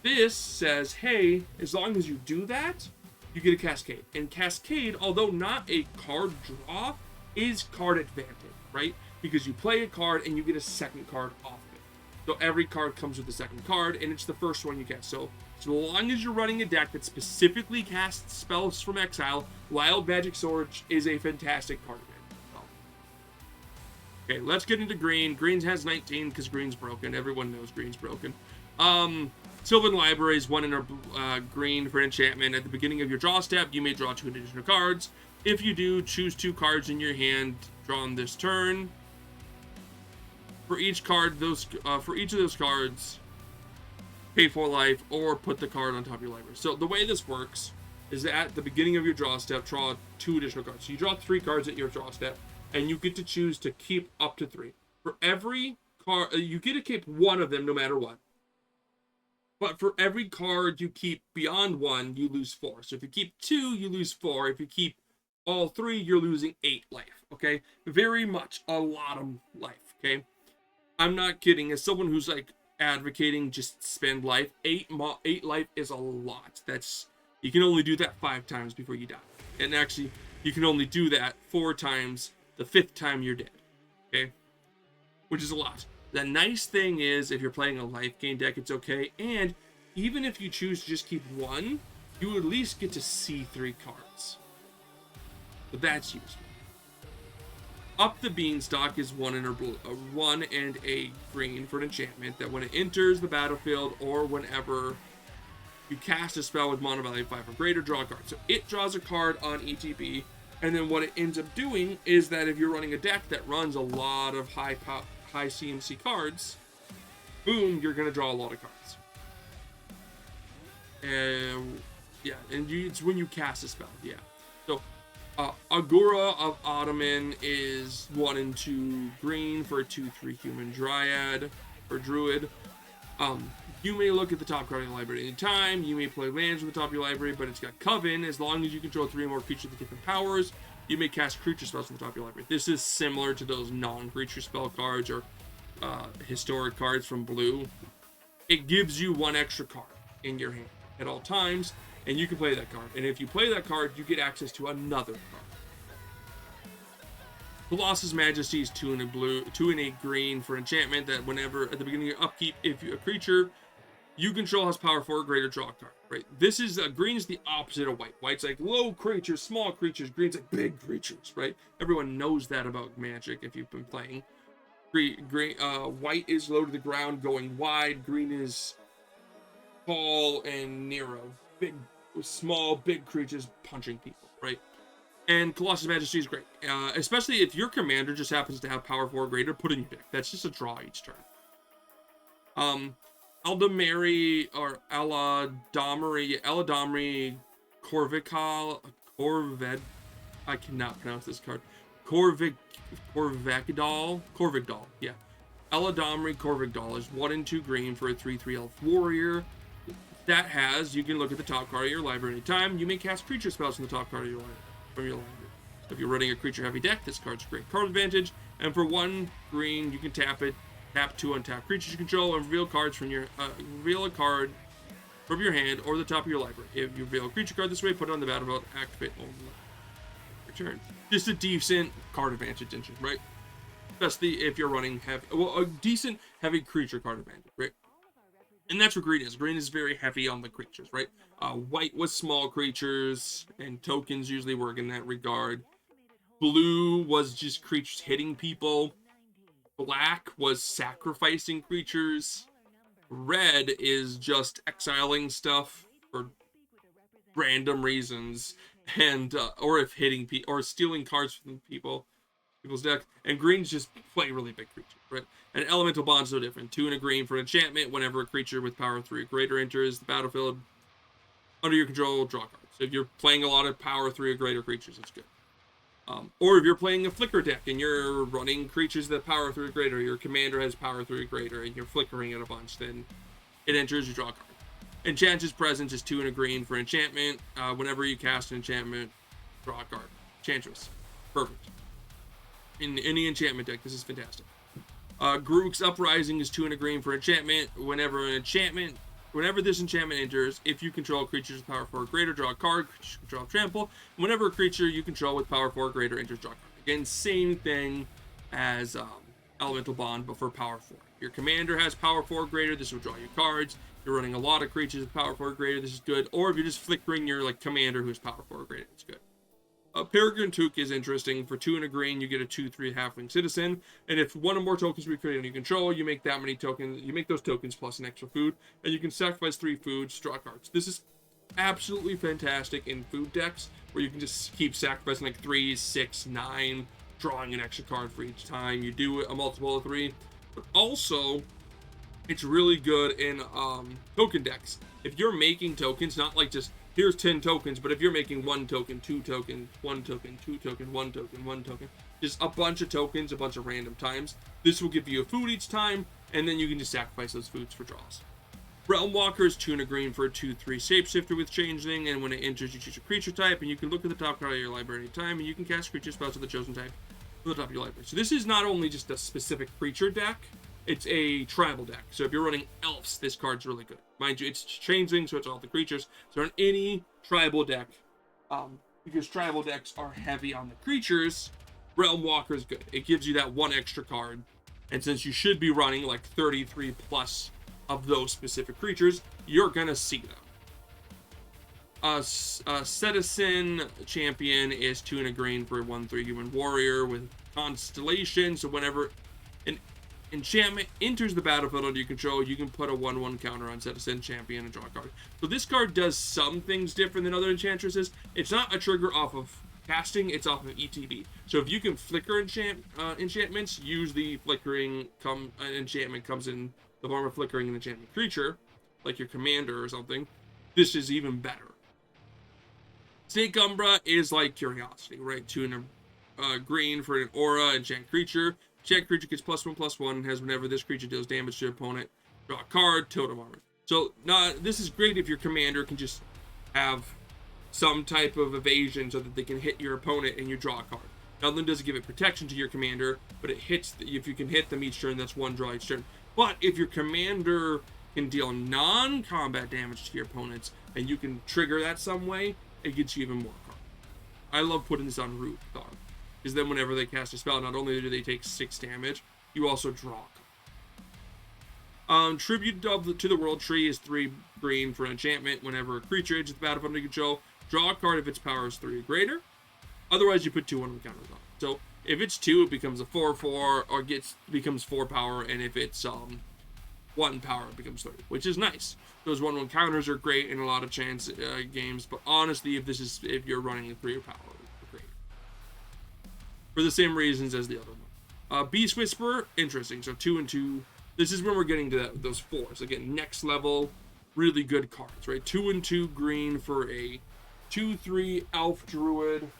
This says, hey, as long as you do that, you get a Cascade. And Cascade, although not a card draw, is card advantage, right? Because you play a card and you get a second card off of it. So every card comes with a second card, and it's the first one you cast. So long as you're running a deck that specifically casts spells from exile, Wild Magic Sword is a fantastic card advantage. Okay, let's get into green. Green has 19 because green's broken. Everyone knows green's broken. Sylvan Library is 1 in a green for an enchantment. At the beginning of your draw step, you may draw 2 additional cards. If you do, choose 2 cards in your hand drawn this turn. For each card, for each of those cards, pay 4 life or put the card on top of your library. So the way this works is that at the beginning of your draw step, draw 2 additional cards. So you draw 3 cards at your draw step, and you get to choose to keep up to 3. For every card, you get to keep 1 of them no matter what. But for every card you keep beyond 1, you lose 4. So if you keep 2, you lose 4. If you keep all 3, you're losing 8 life. Okay, very much a lot of life. Okay, I'm not kidding. As someone who's like advocating just spend life, 8 life is a lot. That's, you can only do that 5 times before you die, and actually you can only do that 4 times the 5th time you're dead. Okay, which is a lot. The nice thing is, if you're playing a life gain deck, it's okay. And even if you choose to just keep 1, you at least get to see 3 cards. So that's useful. Up the Beanstalk is 1 and a green for an enchantment that when it enters the battlefield or whenever you cast a spell with mana value 5 or greater, draw a card. So it draws a card on ETB, and then what it ends up doing is that if you're running a deck that runs a lot of high CMC cards, boom, you're going to draw a lot of cards. And yeah, and it's when you cast a spell, yeah. So Agora of Ottoman is 1 and 2 green for a 2/3 human dryad or druid. You may look at the top card in the library at any time. You may play lands from the top of your library, but it's got Coven. As long as you control 3 or more creatures with different powers, you may cast creature spells from the top of your library. This is similar to those non-creature spell cards or historic cards from Blue. It gives you 1 extra card in your hand at all times, and you can play that card. And if you play that card, you get access to another card. Colossus Majesty is 2 and a blue, 2 and a green for enchantment that whenever at the beginning of your upkeep, if a creature you control has power 4 or greater, draw a card. Right? This is green is the opposite of white. White's like low creatures, small creatures. Green's like big creatures. Right? Everyone knows that about Magic if you've been playing. White is low to the ground, going wide. Green is tall and narrow. Big, small, big creatures punching people. Right? And Colossus Majesty is great, especially if your commander just happens to have power 4 or greater. Put in your deck. That's just a draw each turn. Eladamri or Eladamri Corved. I cannot pronounce this card. Corvigdal, yeah. Eladamri Corvigdal is 1 and 2 green for a 3/3 elf warrior. That has, you can look at the top card of your library anytime. You may cast creature spells from the top card of your library. From your library. If you're running a creature heavy deck, this card's great card advantage. And for 1 green, you can tap it, tap 2 untap creatures you control, and reveal cards from your reveal a card from your hand or the top of your library. If you reveal a creature card this way, put it on the battlefield, activate only. Return. Just a decent card advantage engine, right? Especially if you're running a decent heavy creature card advantage, right? And that's what green is. Green is very heavy on the creatures, right? White was small creatures, and tokens usually work in that regard. Blue was just creatures hitting people. Black was sacrificing creatures. Red is just exiling stuff for random reasons, and or if hitting or stealing cards from people's deck. And greens just play really big creatures, right? And elemental bond's no different. 2 and a green for enchantment. Whenever a creature with power 3 or greater enters the battlefield under your control, draw cards. So if you're playing a lot of power 3 or greater creatures, it's good. Or if you're playing a flicker deck and you're running creatures that power 3 or greater, your commander has power 3 or greater, and you're flickering it a bunch, then it enters, you draw a card. Enchantress Presence is 2 and a green for enchantment. Whenever you cast an enchantment, draw a card. Enchantress. Perfect. In any enchantment deck, this is fantastic. Grook's Uprising is 2 and a green for enchantment. Whenever this enchantment enters, if you control creatures with power 4 or greater, draw a card. Creatures control trample. Whenever a creature you control with power 4 or greater enters, draw a card. Again, same thing as Elemental Bond, but for power 4. Your commander has power 4 or greater, this will draw you cards. If you're running a lot of creatures with power 4 or greater, this is good. Or if you're just flickering your commander who's power 4 or greater, it's good. Peregrine Took is interesting. For 2 and a green, you get a 2/3 halfling citizen, and if 1 or more tokens we create under your control, you make that many tokens. You make those tokens plus an extra food, and you can sacrifice 3 foods, draw cards. This is absolutely fantastic in food decks, where you can just keep sacrificing 3, 6, 9, drawing an extra card for each time you do a multiple of 3. But also, it's really good in token decks. If you're making tokens, not like just here's 10 tokens, but if you're making 1 token, 2 tokens, 1 token, 2 token, 1 token, 1 token, just a bunch of tokens, a bunch of random times, this will give you a food each time, and then you can just sacrifice those foods for draws. Realm Walker is 2 and a green for a 2/3 shapeshifter with changeling, and when it enters, you choose a creature type, and you can look at the top card of your library anytime, and you can cast creature spells of the chosen type from the top of your library. So this is not only just a specific creature deck, it's a tribal deck. So if you're running elves, this card's really good. Mind you, it's changeling, so it's all the creatures. So in any tribal deck, because tribal decks are heavy on the creatures, Realm Walker is good. It gives you that 1 extra card. And since you should be running 33 plus of those specific creatures, you're gonna see them. Citizen Champion is 2 and a green for a 1/3 human warrior with Constellation. So whenever an enchantment enters the battlefield under your control, you can put a 1/1 counter on Citizen Champion and draw a card. So this card does some things different than other enchantresses. It's not a trigger off of casting, it's off of ETB. So if you can flicker enchantments, use the flickering enchantment comes in the form of flickering an enchantment creature, like your commander or something. This is even better. Snake Umbra is like Curiosity, right? 2 and a green for an aura enchant creature. Enchant creature gets +1/+1 and has whenever this creature deals damage to your opponent, draw a card, totem armor. So this is great if your commander can just have some type of evasion so that they can hit your opponent and you draw a card. Not only does it give it protection to your commander, but it hits, if you can hit them each turn, that's one draw each turn. But if your commander can deal non-combat damage to your opponents and you can trigger that some way, it gets you even more cards. I love putting this on Root Dog, because then whenever they cast a spell, not only do they take 6 damage, you also draw. Tribute to the World Tree is 3 green for an enchantment. Whenever a creature enters the battlefield under control, draw a card if its power is 3 or greater. Otherwise, you put 2 on the counters on. So if it's 2, it becomes a 4/4, or becomes 4 power, and if it's 1 power, it becomes 3, which is nice. Those 1/1 counters are great in a lot of chance games, but honestly, if you're running a 3 power, great. For the same reasons as the other one. Beast Whisperer, interesting. So 2 and 2. This is when we're getting to those 4s. Again, next level, really good cards, right? 2 and 2 green for a 2/3 Elf Druid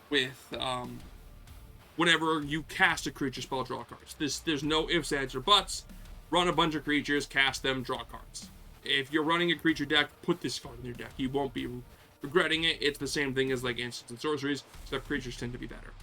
with whenever you cast a creature spell, draw cards. There's no ifs, ands, or buts. Run a bunch of creatures, cast them, draw cards. If you're running a creature deck, put this card in your deck. You won't be regretting it. It's the same thing as like instants and sorceries, except creatures tend to be better.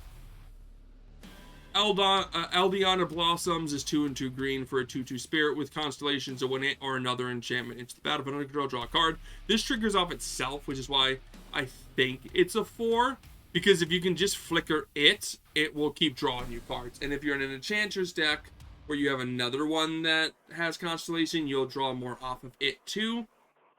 Eldiana Blossoms is 2 and 2 green for a 2/2 spirit with constellations. So when it or another enchantment into the battlefield under control, draw a card. This triggers off itself, which is why I think it's a 4. Because if you can just flicker it, it will keep drawing you cards. And if you're in an Enchantress deck where you have another one that has Constellation, you'll draw more off of it too.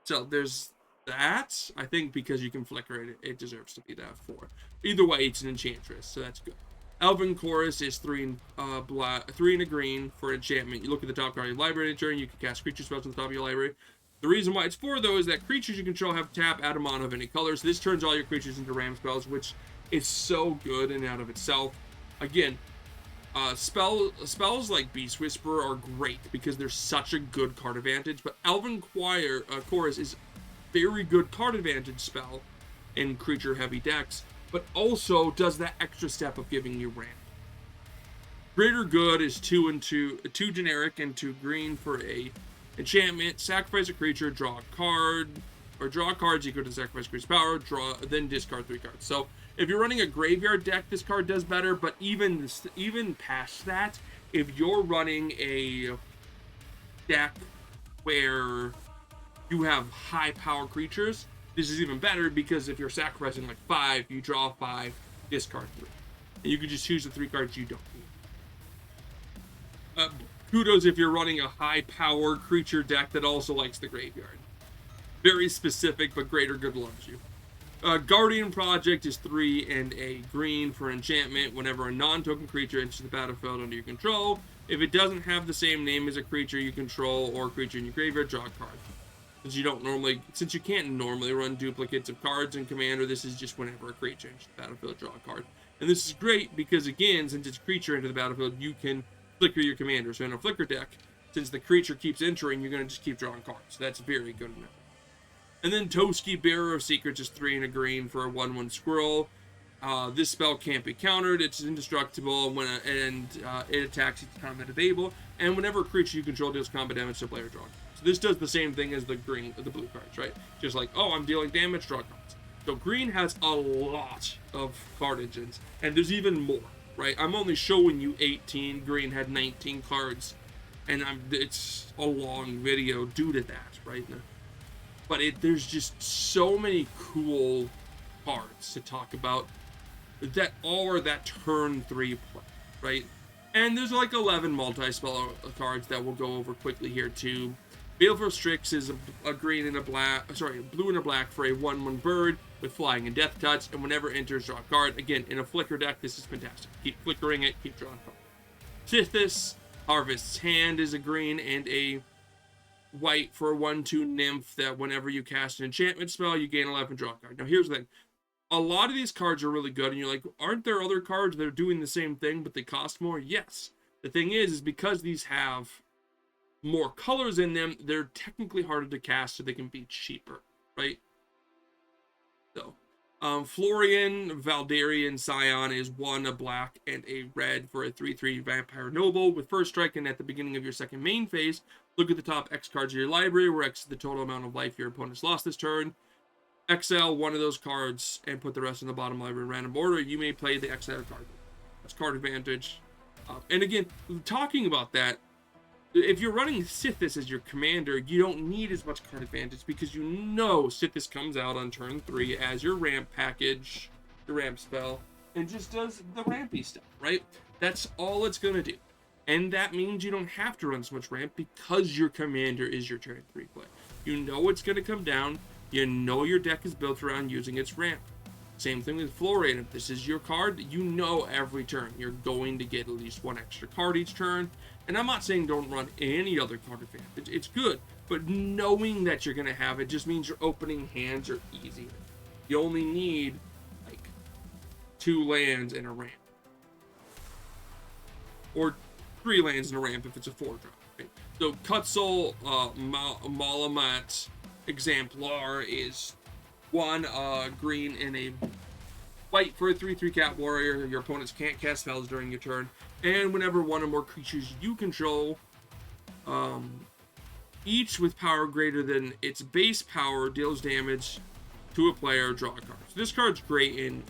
So there's that. I think because you can flicker it, it deserves to be that 4. Either way, it's an Enchantress, so that's good. Elven Chorus is 3 and a green for enchantment. You look at the top card of your library in turn, you can cast creature spells on the top of your library. The reason why it's 4, though, is that creatures you control have tap, add a mana of any color. So this turns all your creatures into ram spells, which is so good in and out of itself. Again, spells like Beast Whisperer are great because they're such a good card advantage, but Elven Chorus is very good card advantage spell in creature-heavy decks, but also does that extra step of giving you ramp. Greater Good is 2 and 2 generic and 2 green for a enchantment. Sacrifice a creature, draw a card, or draw cards equal to sacrifice creature's power, then discard 3 cards. So if you're running a graveyard deck, this card does better, but even past that, if you're running a deck where you have high power creatures, this is even better because if you're sacrificing like 5, you draw 5, discard 3. And you can just choose the 3 cards you don't need. Kudos if you're running a high power creature deck that also likes the graveyard. Very specific, but Greater Good loves you. Guardian Project is 3 and a green for enchantment. Whenever a non-token creature enters the battlefield under your control, if it doesn't have the same name as a creature you control or a creature in your graveyard, draw a card. Since you can't normally run duplicates of cards in Commander, this is just whenever a creature enters the battlefield, draw a card. And this is great because, again, since it's a creature into the battlefield, you can flicker your commander. So in a flicker deck, since the creature keeps entering, you're going to just keep drawing cards. So that's very good enough. And then Toski, Bearer of Secrets, is 3 and a green for a 1/1 squirrel. This spell can't be countered. It's indestructible it attacks each time that available. And whenever a creature you control deals combat damage to player, draw. So this does the same thing as the blue cards, right? Just like, oh, I'm dealing damage, draw cards. So green has a lot of card engines, and there's even more, right? I'm only showing you 18. Green had 19 cards, and it's a long video due to that, right? But there's just so many cool cards to talk about that all are that turn 3 play, right? And there's like 11 multi-spell cards that we'll go over quickly here too. Baleful Strix is a blue and a black for a 1/1 bird with flying and death touch, and whenever it enters, draw a card. Again, in a flicker deck, this is fantastic. Keep flickering it, keep drawing cards. Tithys, Harvest's Hand is a green and a white for a 1/2 nymph that whenever you cast an enchantment spell, you gain 11, draw a card. Now here's the thing. A lot of these cards are really good, and you're like, aren't there other cards that are doing the same thing, but they cost more? Yes. The thing is because these have more colors in them, they're technically harder to cast, so they can be cheaper, right? So, Florian Valdarian Scion is 1, a black, and a red for a 3/3 Vampire Noble with first strike, and at the beginning of your second main phase, Look at the top X cards of your library, where X is the total amount of life your opponent's lost this turn. Exile one of those cards and put the rest in the bottom library in random order. You may play the exiled card. That's card advantage. And again, talking about that, if you're running Sithis as your commander, you don't need as much card advantage because you know Sithis comes out on turn 3 as your ramp package, your ramp spell, and just does the rampy stuff, right? That's all it's going to do. And that means you don't have to run so much ramp because your commander is your turn 3 play. You know it's going to come down. You know your deck is built around using its ramp. Same thing with Florade. If this is your card, you know every turn you're going to get at least one extra card each turn. And I'm not saying don't run any other card advantage. It's good. But knowing that you're going to have it just means your opening hands are easier. You only need like 2 lands and a ramp. Or 3 lands and a ramp if it's a 4-drop. Right? So Kutzil, Malamat, Exemplar is 1 green and a white for a 3/3 cat warrior. Your opponents can't cast spells during your turn. And whenever one or more creatures you control, each with power greater than its base power, deals damage to a player, draw a card. So this card's great in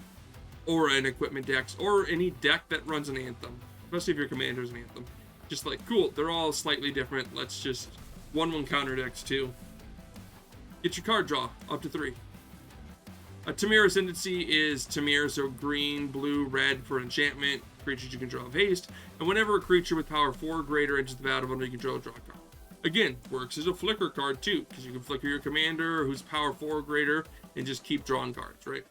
Aura and equipment decks, or any deck that runs an Anthem, especially if your commander's an Anthem. Just like, cool, they're all slightly different. Let's just 1/1 counter decks too. Get your card draw up to 3. Tamir Ascendancy is Tamir, so green, blue, red for enchantment. Creatures you control have haste. And whenever a creature with power 4 or greater enters the battlefield you control, draw a card. Again, works as a flicker card too, because you can flicker your commander who's power 4 or greater and just keep drawing cards, right?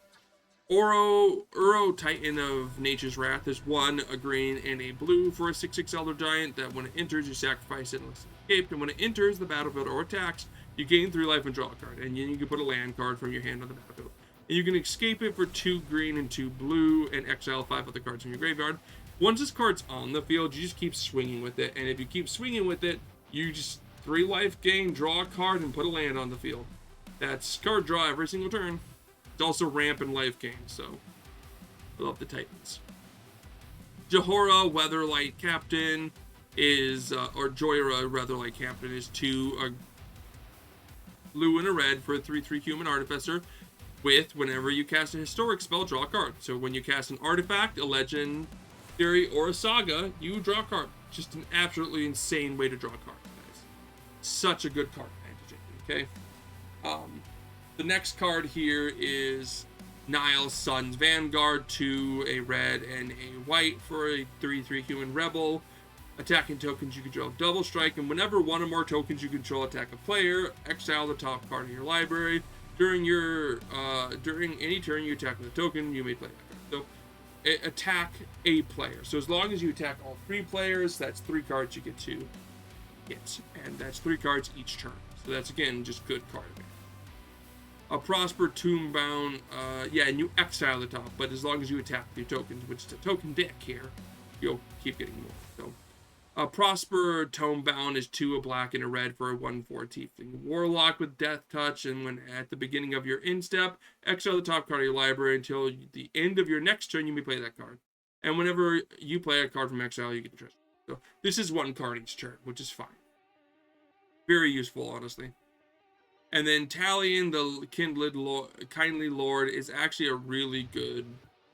Uro Titan of Nature's Wrath is 1, a green, and a blue for a 6/6 Elder Giant that when it enters, you sacrifice it unless it's escaped. And when it enters the battlefield or attacks, you gain 3 life and draw a card. And then you can put a land card from your hand on the battlefield. And you can escape it for 2 green and 2 blue and exile 5 other cards from your graveyard. Once this card's on the field, you just keep swinging with it. And if you keep swinging with it, you just 3 life gain, draw a card, and put a land on the field. That's card draw every single turn. It's also ramp and life gain, so I love the Titans. Jahora Weatherlight Captain is, or Joyra Weatherlight Captain is 2, a blue and a red for a 3/3 human artificer. With whenever you cast a historic spell, draw a card. So when you cast an artifact, a legendary, or a saga, you draw a card. Just an absolutely insane way to draw a card, guys. Such a good card advantage, okay? The next card here is Nile's Sun's Vanguard, 2, a red and a white for a 3/3 human rebel. Attacking tokens you control double strike, and whenever 1 or more tokens you control attack a player, exile the top card of your library. During any turn you attack with a token, you may play that card. So, attack a player. So as long as you attack all 3 players, that's 3 cards you get to hit, and that's 3 cards each turn. So that's again just good card advantage. A Prosper Tombbound, and you exile the top, but as long as you attack your tokens, which is a token deck here, you'll keep getting more. So, Prosper Tomebound is 2, a black and a red for a 1/4 Tiefling Warlock with Death Touch, and when at the beginning of your end step, exile the top card of your library until the end of your next turn, you may play that card. And whenever you play a card from exile, you get a treasure. So this is 1 card each turn, which is fine. Very useful, honestly. And then Talion, the Kindly Lord, is actually a really good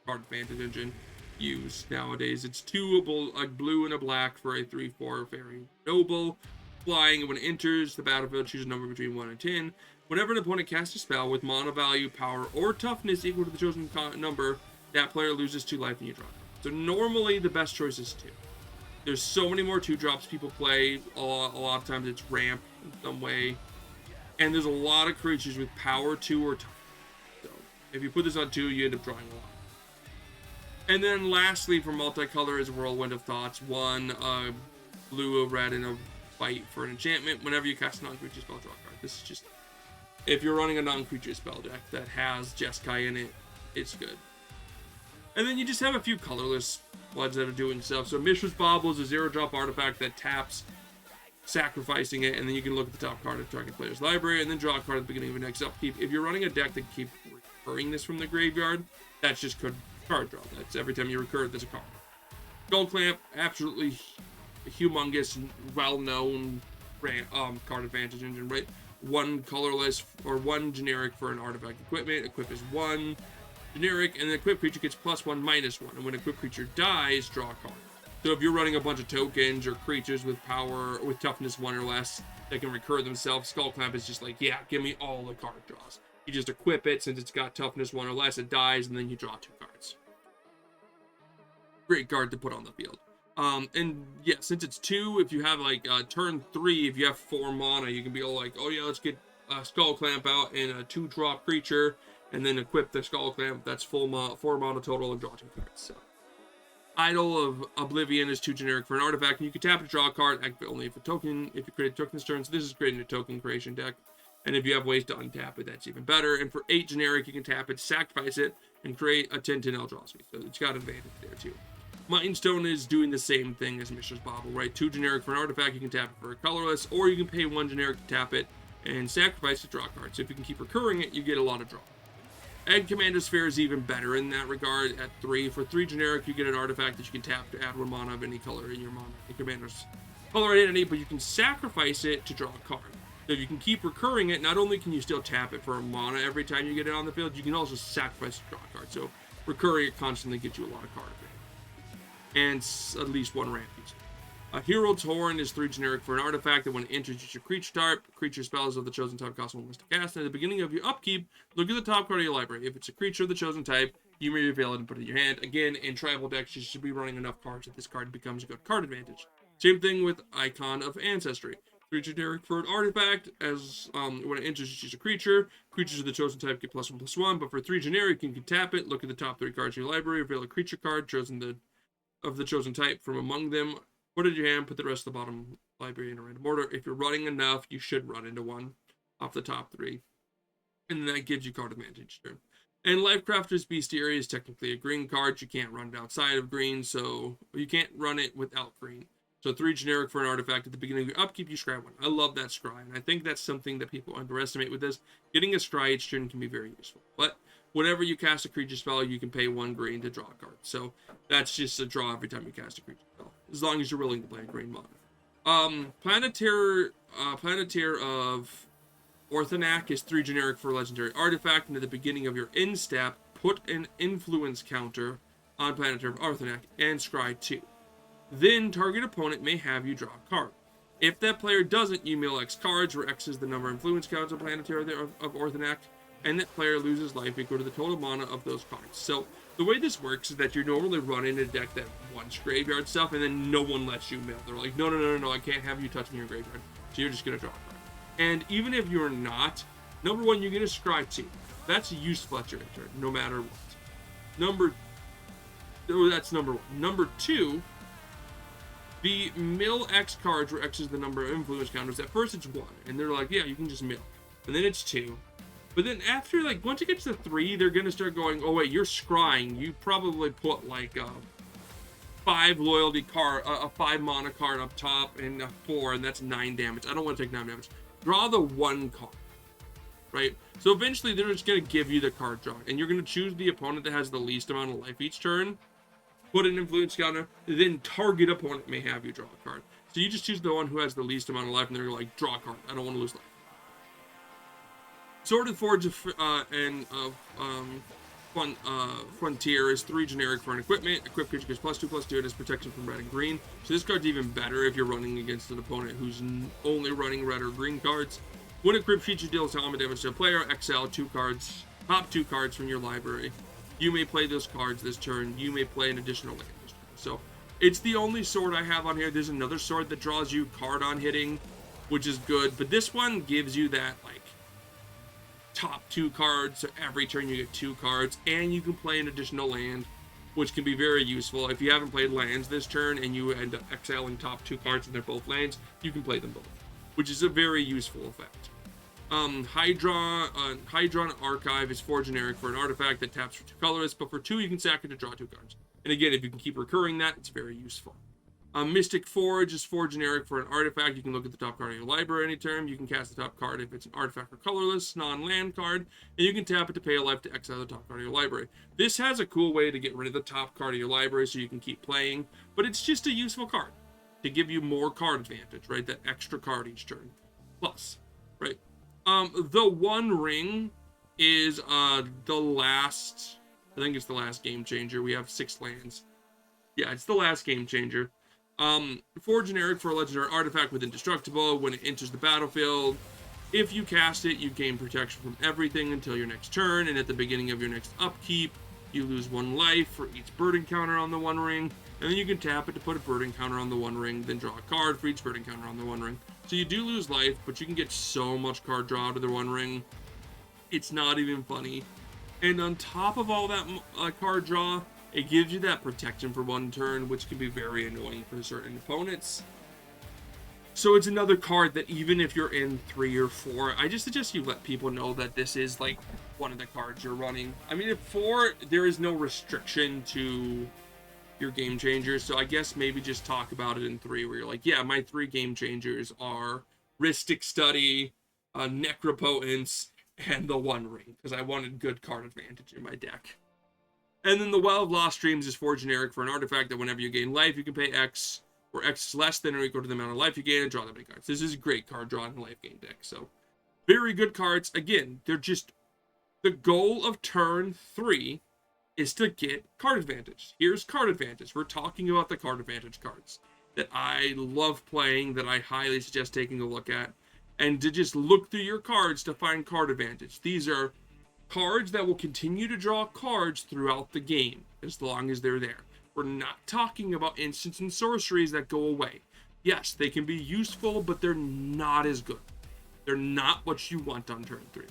card advantage engine used nowadays. It's 2, a blue and a black for a 3/4 fairy noble. Flying, and when it enters the battlefield, choose a number between 1 and 10. Whenever an opponent casts a spell with mana value, power, or toughness equal to the chosen number, that player loses 2 life and you draw it. So normally the best choice is 2. There's so many more 2-drops people play. A lot of times it's ramp in some way. And there's a lot of creatures with power 2 or toughness. So if you put this on 2, you end up drawing a lot. And then lastly, for multicolor is Whirlwind of Thoughts. 1, a blue, a red, and a white for an enchantment. Whenever you cast a non-creature spell, draw a card. This is just, if you're running a non-creature spell deck that has Jeskai in it, it's good. And then you just have a few colorless ones that are doing stuff. So Mishra's Bauble is a 0-drop artifact that taps, sacrificing it, and then you can look at the top card of the target player's library, and then draw a card at the beginning of your next upkeep. If you're running a deck that keeps recurring this from the graveyard, that's just good card draw. That's every time you recur, there's a card. Skull Clamp, absolutely humongous, well-known card advantage engine, right? One colorless or one generic for an artifact equipment. Equip is one generic, and the equipped creature gets +1/-1. And when an equipped creature dies, draw a card. So if you're running a bunch of tokens or creatures with power, with toughness 1 or less, that can recur themselves, Skull Clamp is just like, yeah, give me all the card draws. You just equip it, since it's got toughness 1 or less, it dies, and then you draw 2 cards. Great card to put on the field. And yeah, since it's 2, if you have like turn 3, if you have 4 mana, you can be all like, oh yeah, let's get Skull Clamp out and a 2-drop creature, and then equip the Skull Clamp. That's 4 mana total, and draw 2 cards. So, Idol of Oblivion is 2 generic for an artifact, and you can tap to draw a card, activate only if a token, if you create a token this turn. So this is creating a token creation deck. And if you have ways to untap it, that's even better. And for 8 generic, you can tap it, sacrifice it, and create a 10/10 Eldrazi. So it's got advantage there too. Mindstone is doing the same thing as Mishra's Bauble, right? 2 generic for an artifact, you can tap it for a colorless, or you can pay 1 generic to tap it and sacrifice to draw a card. So if you can keep recurring it, you get a lot of draw. Egg Commander Sphere is even better in that regard at 3. For 3 generic, you get an artifact that you can tap to add 1 mana of any color in your commander's color identity, but you can sacrifice it to draw a card. So if you can keep recurring it, not only can you still tap it for a mana every time you get it on the field, you can also sacrifice to draw a card. So recurring it constantly gets you a lot of card advantage. And at least 1 ramp user. Herald's Horn is 3 generic for an artifact that when it enters your creature type, creature spells of the chosen type cost 1 less to cast. And at the beginning of your upkeep, look at the top card of your library. If it's a creature of the chosen type, you may reveal it and put it in your hand. Again, in tribal decks, you should be running enough cards that this card becomes a good card advantage. Same thing with Icon of Ancestry. 3 generic for an artifact, as when it enters, you choose a creature. Creatures of the chosen type get +1/+1, but for 3 generic, you can tap it, look at the top 3 cards in your library, reveal a creature card of the chosen type from among them, put it in your hand, put the rest of the bottom library in a random order. If you're running enough, you should run into 1 off the top 3. And that gives you card advantage. Sure. And Lifecrafter's Bestiary is technically a green card. You can't run it outside of green, so you can't run it without green. So 3 generic for an artifact at the beginning of your upkeep, you scry 1. I love that scry, and I think that's something that people underestimate with this. Getting a scry each turn can be very useful. But whenever you cast a creature spell, you can pay 1 green to draw a card. So that's just a draw every time you cast a creature spell, as long as you're willing to play a green mana. Planeteer of Orthanc is 3 generic for a legendary artifact, and at the beginning of your end step, put an influence counter on Planeteer of Orthanc and scry 2. Then target opponent may have you draw a card. If that player doesn't, you mill X cards, where X is the number of influence counters on Planeteer of Orthanc, and that player loses life equal to the total mana of those cards. So the way this works is that you're normally running a deck that wants graveyard stuff, and then no one lets you mill. They're like, no, I can't have you touching your graveyard. So you're just going to draw a card. And even if you're not, number 1, you get a scry 2. That's useful at your turn, no matter what. That's number 1. Number 2, the mill X cards, where X is the number of influence counters. At first it's 1, and they're like, yeah, you can just mill. And then it's 2. But then after, like, once it gets to 3, they're going to start going, oh wait, you're scrying. You probably put like a 5 loyalty card, a 5 mana card up top, and a 4, and that's 9 damage. I don't want to take 9 damage. Draw the 1 card, right? So eventually they're just going to give you the card draw, and you're going to choose the opponent that has the least amount of life each turn, put an influence counter, then target opponent may have you draw a card. So you just choose the one who has the least amount of life, and they're like, draw a card. I don't want to lose life. Sordid Forge Frontier is 3 generic for an equipment. Equipped creature gets +2/+2 and has protection from red and green. So this card's even better if you're running against an opponent who's only running red or green cards. When equipped creature deals combat damage to a player, exile 2 cards, top 2 cards from your library. You may play those cards this turn. You may play an additional land this turn. So it's the only sword I have on here. There's another sword that draws you card on hitting, which is good. But this one gives you that, like, top 2 cards. So every turn you get 2 cards. And you can play an additional land, which can be very useful. If you haven't played lands this turn and you end up exiling top 2 cards and they're both lands, you can play them both, which is a very useful effect. Hydron Archive is 4 generic for an artifact that taps for 2 colorless, but for 2 you can sack it to draw 2 cards. And again, if you can keep recurring that, it's very useful. Mystic Forge is 4 generic for an artifact. You can look at the top card of your library any turn. You can cast the top card if it's an artifact or colorless, non-land card, and you can tap it to pay a life to exile the top card of your library. This has a cool way to get rid of the top card of your library so you can keep playing, but it's just a useful card. to give you more card advantage, right? That extra card each turn. Plus, right? The One Ring is the last, I think it's the last game changer. We have 6 lands. Yeah, it's the last game changer. 4 generic for a legendary artifact with indestructible. When it enters the battlefield, if you cast it, you gain protection from everything until your next turn, and at the beginning of your next upkeep, you lose 1 life for each burden counter on the One Ring, and then you can tap it to put a burden counter on the One Ring, then draw a card for each burden counter on the One Ring. So you do lose life, but you can get so much card draw to the One Ring. It's not even funny. And on top of all that card draw, it gives you that protection for 1 turn, which can be very annoying for certain opponents. So it's another card that even if you're in 3 or 4, I just suggest you let people know that this is like one of the cards you're running. I mean, at 4, there is no restriction to your game changers, so I guess maybe just talk about it in 3, where you're like, yeah, my 3 game changers are Rhystic Study, Necropotence, and the One Ring, because I wanted good card advantage in my deck. And then the Well of Lost Dreams is 4 generic for an artifact that whenever you gain life, you can pay X, or X is less than or equal to the amount of life you gain and draw that many cards. This is a great card draw in the life gain deck. So, very good cards. Again, they're just, the goal of turn 3 is to get card advantage. Here's card advantage. We're talking about the card advantage cards that I love playing, that I highly suggest taking a look at, and to just look through your cards to find card advantage. These are cards that will continue to draw cards throughout the game as long as they're there. We're not talking about instants and sorceries that go away. Yes, they can be useful, but they're not as good. They're not what you want on turn 3.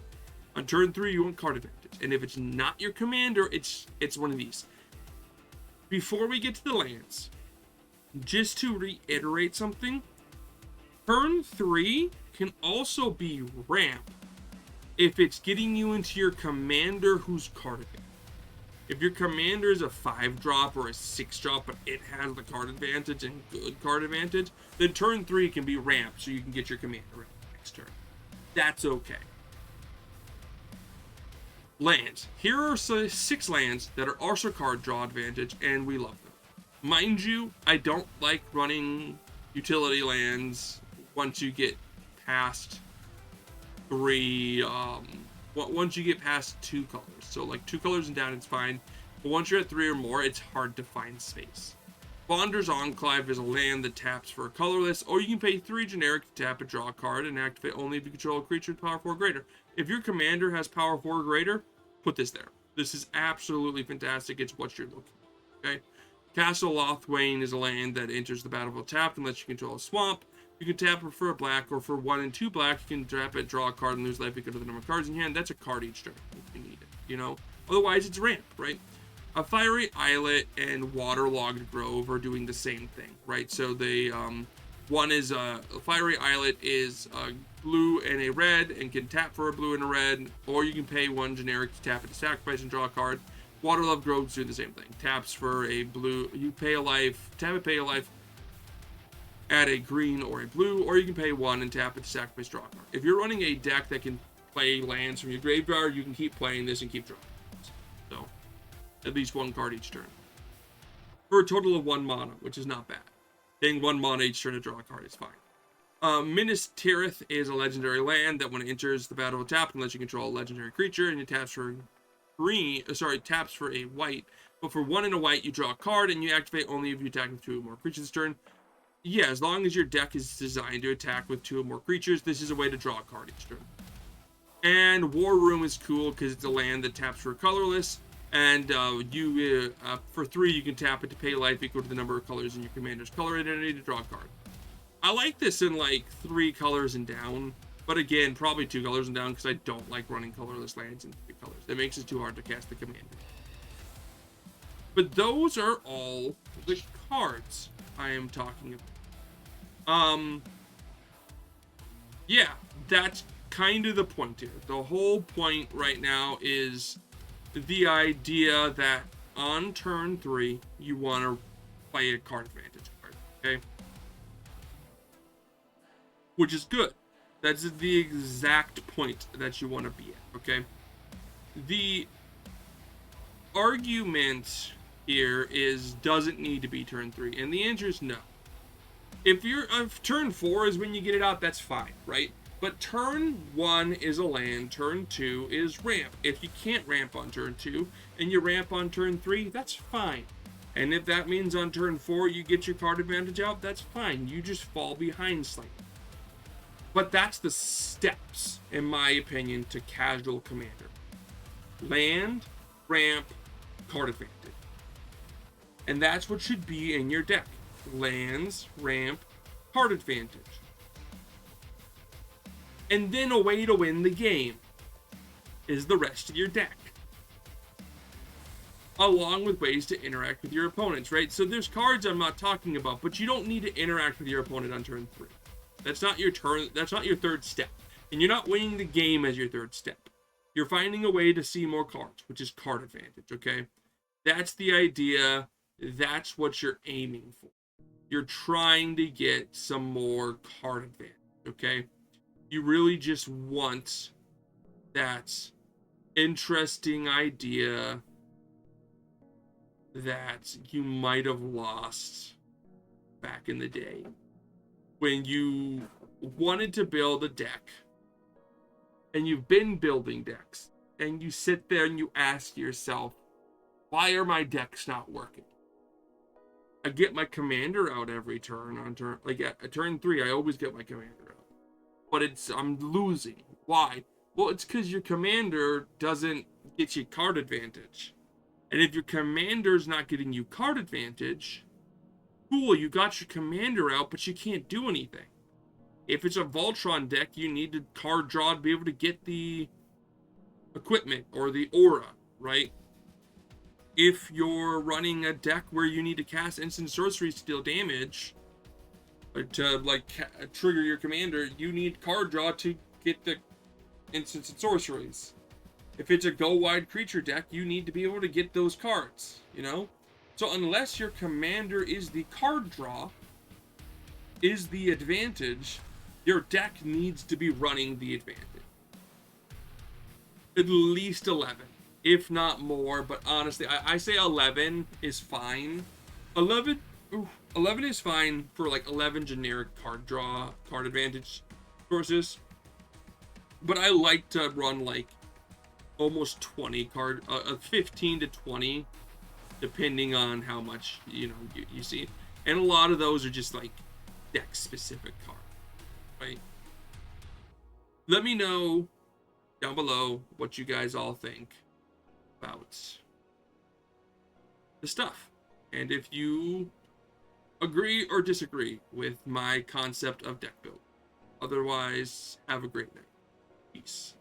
On turn 3, you want card advantage. And if it's not your commander, it's one of these. Before we get to the lands, just to reiterate something, turn 3 can also be ramp if it's getting you into your commander who's card advantage. If your commander is a 5-drop or a 6-drop, but it has the card advantage and good card advantage, then turn 3 can be ramp so you can get your commander next turn. That's okay. Lands. Here are 6 lands that are also card draw advantage, and we love them. Mind you, I don't like running utility lands once you get past 3, once you get past 2 colors. So like 2 colors and down, it's fine. But once you're at 3 or more, it's hard to find space. Bonder's Enclave is a land that taps for a colorless, or you can pay 3 generic to tap a draw a card and activate only if you control a creature with power 4 or greater. If your commander has power 4 or greater, put this there. This is absolutely fantastic. It's what you're looking for. Okay? Castle Lothwain is a land that enters the battlefield tapped unless you control a swamp. You can tap it for a black, or for 1 and 2 black, you can tap it, draw a card, and lose life equal to the number of cards in hand. That's a card each turn if you need it, you know? Otherwise, it's ramp, right? A Fiery Islet and Waterlogged Grove are doing the same thing, right? So they, one is, a Fiery Islet is a blue and a red, and can tap for a blue and a red, or you can pay 1 generic to tap it to sacrifice and draw a card. Waterlogged Groves do the same thing. Taps for a blue, you pay a life, tap it, pay a life, add a green or a blue, or you can pay 1 and tap it to sacrifice, draw a card. If you're running a deck that can play lands from your graveyard, you can keep playing this and keep drawing cards. So, at least 1 card each turn. For a total of 1 mana, which is not bad. Paying 1 mana each turn to draw a card is fine. Minas Tirith is a legendary land that when it enters the battle tapped, unless you control a legendary creature, and it taps for taps for a white. But for 1 and a white, you draw a card, and you activate only if you attack with 2 or more creatures this turn. Yeah, as long as your deck is designed to attack with 2 or more creatures, this is a way to draw a card each turn. And War Room is cool because it's a land that taps for colorless, and for 3 you can tap it to pay life equal to the number of colors in your commander's color identity to draw a card. I like this in like 3 colors and down, but again, probably 2 colors and down because I don't like running colorless lands in 3 colors. That makes it too hard to cast the commander. But those are all the cards I am talking about. Yeah, that's kind of the point here. The whole point right now is the idea that on turn 3, you want to play a card advantage card, okay? Which is good. That's the exact point that you want to be at, okay? The argument here is, does it need to be turn 3? And the answer is no. if turn 4 is when you get it out, that's fine, right? But turn 1 is a land, turn 2 is ramp. If you can't ramp on turn 2 and you ramp on turn 3, that's fine. And if that means on turn 4 you get your card advantage out, that's fine. You just fall behind slightly. But that's the steps, in my opinion, to casual commander. Land, ramp, card advantage. And that's what should be in your deck. Lands, ramp, card advantage. And then a way to win the game is the rest of your deck. Along with ways to interact with your opponents, right? So there's cards I'm not talking about, but you don't need to interact with your opponent on turn 3. That's not your turn, that's not your third step. And you're not winning the game as your third step. You're finding a way to see more cards, which is card advantage, okay? That's the idea. That's what you're aiming for. You're trying to get some more card advantage, okay? You really just want that interesting idea that you might have lost back in the day when you wanted to build a deck and you've been building decks and you sit there and you ask yourself, why are my decks not working? I get my commander out every turn on turn, like at turn 3, I always get my commander out, but I'm losing. Why? Well, it's because your commander doesn't get you card advantage. And if your commander's not getting you card advantage, cool, you got your commander out, but you can't do anything. If it's a Voltron deck, you need to card draw to be able to get the equipment or the aura, right? If you're running a deck where you need to cast instant sorceries to deal damage, or to like trigger your commander, you need card draw to get the instants and sorceries. If it's a go wide creature deck, you need to be able to get those cards, you know? So unless your commander is the card draw, is the advantage, your deck needs to be running the advantage. At least 11, if not more, but honestly, I say 11 is fine. 11 is fine for like 11 generic card draw, card advantage sources. But I like to run like almost 20 card, 15 to 20, depending on how much you see. And a lot of those are just like deck specific cards, right? Let me know down below what you guys all think about the stuff, and if you agree or disagree with my concept of deck build. Otherwise, have a great night. Peace.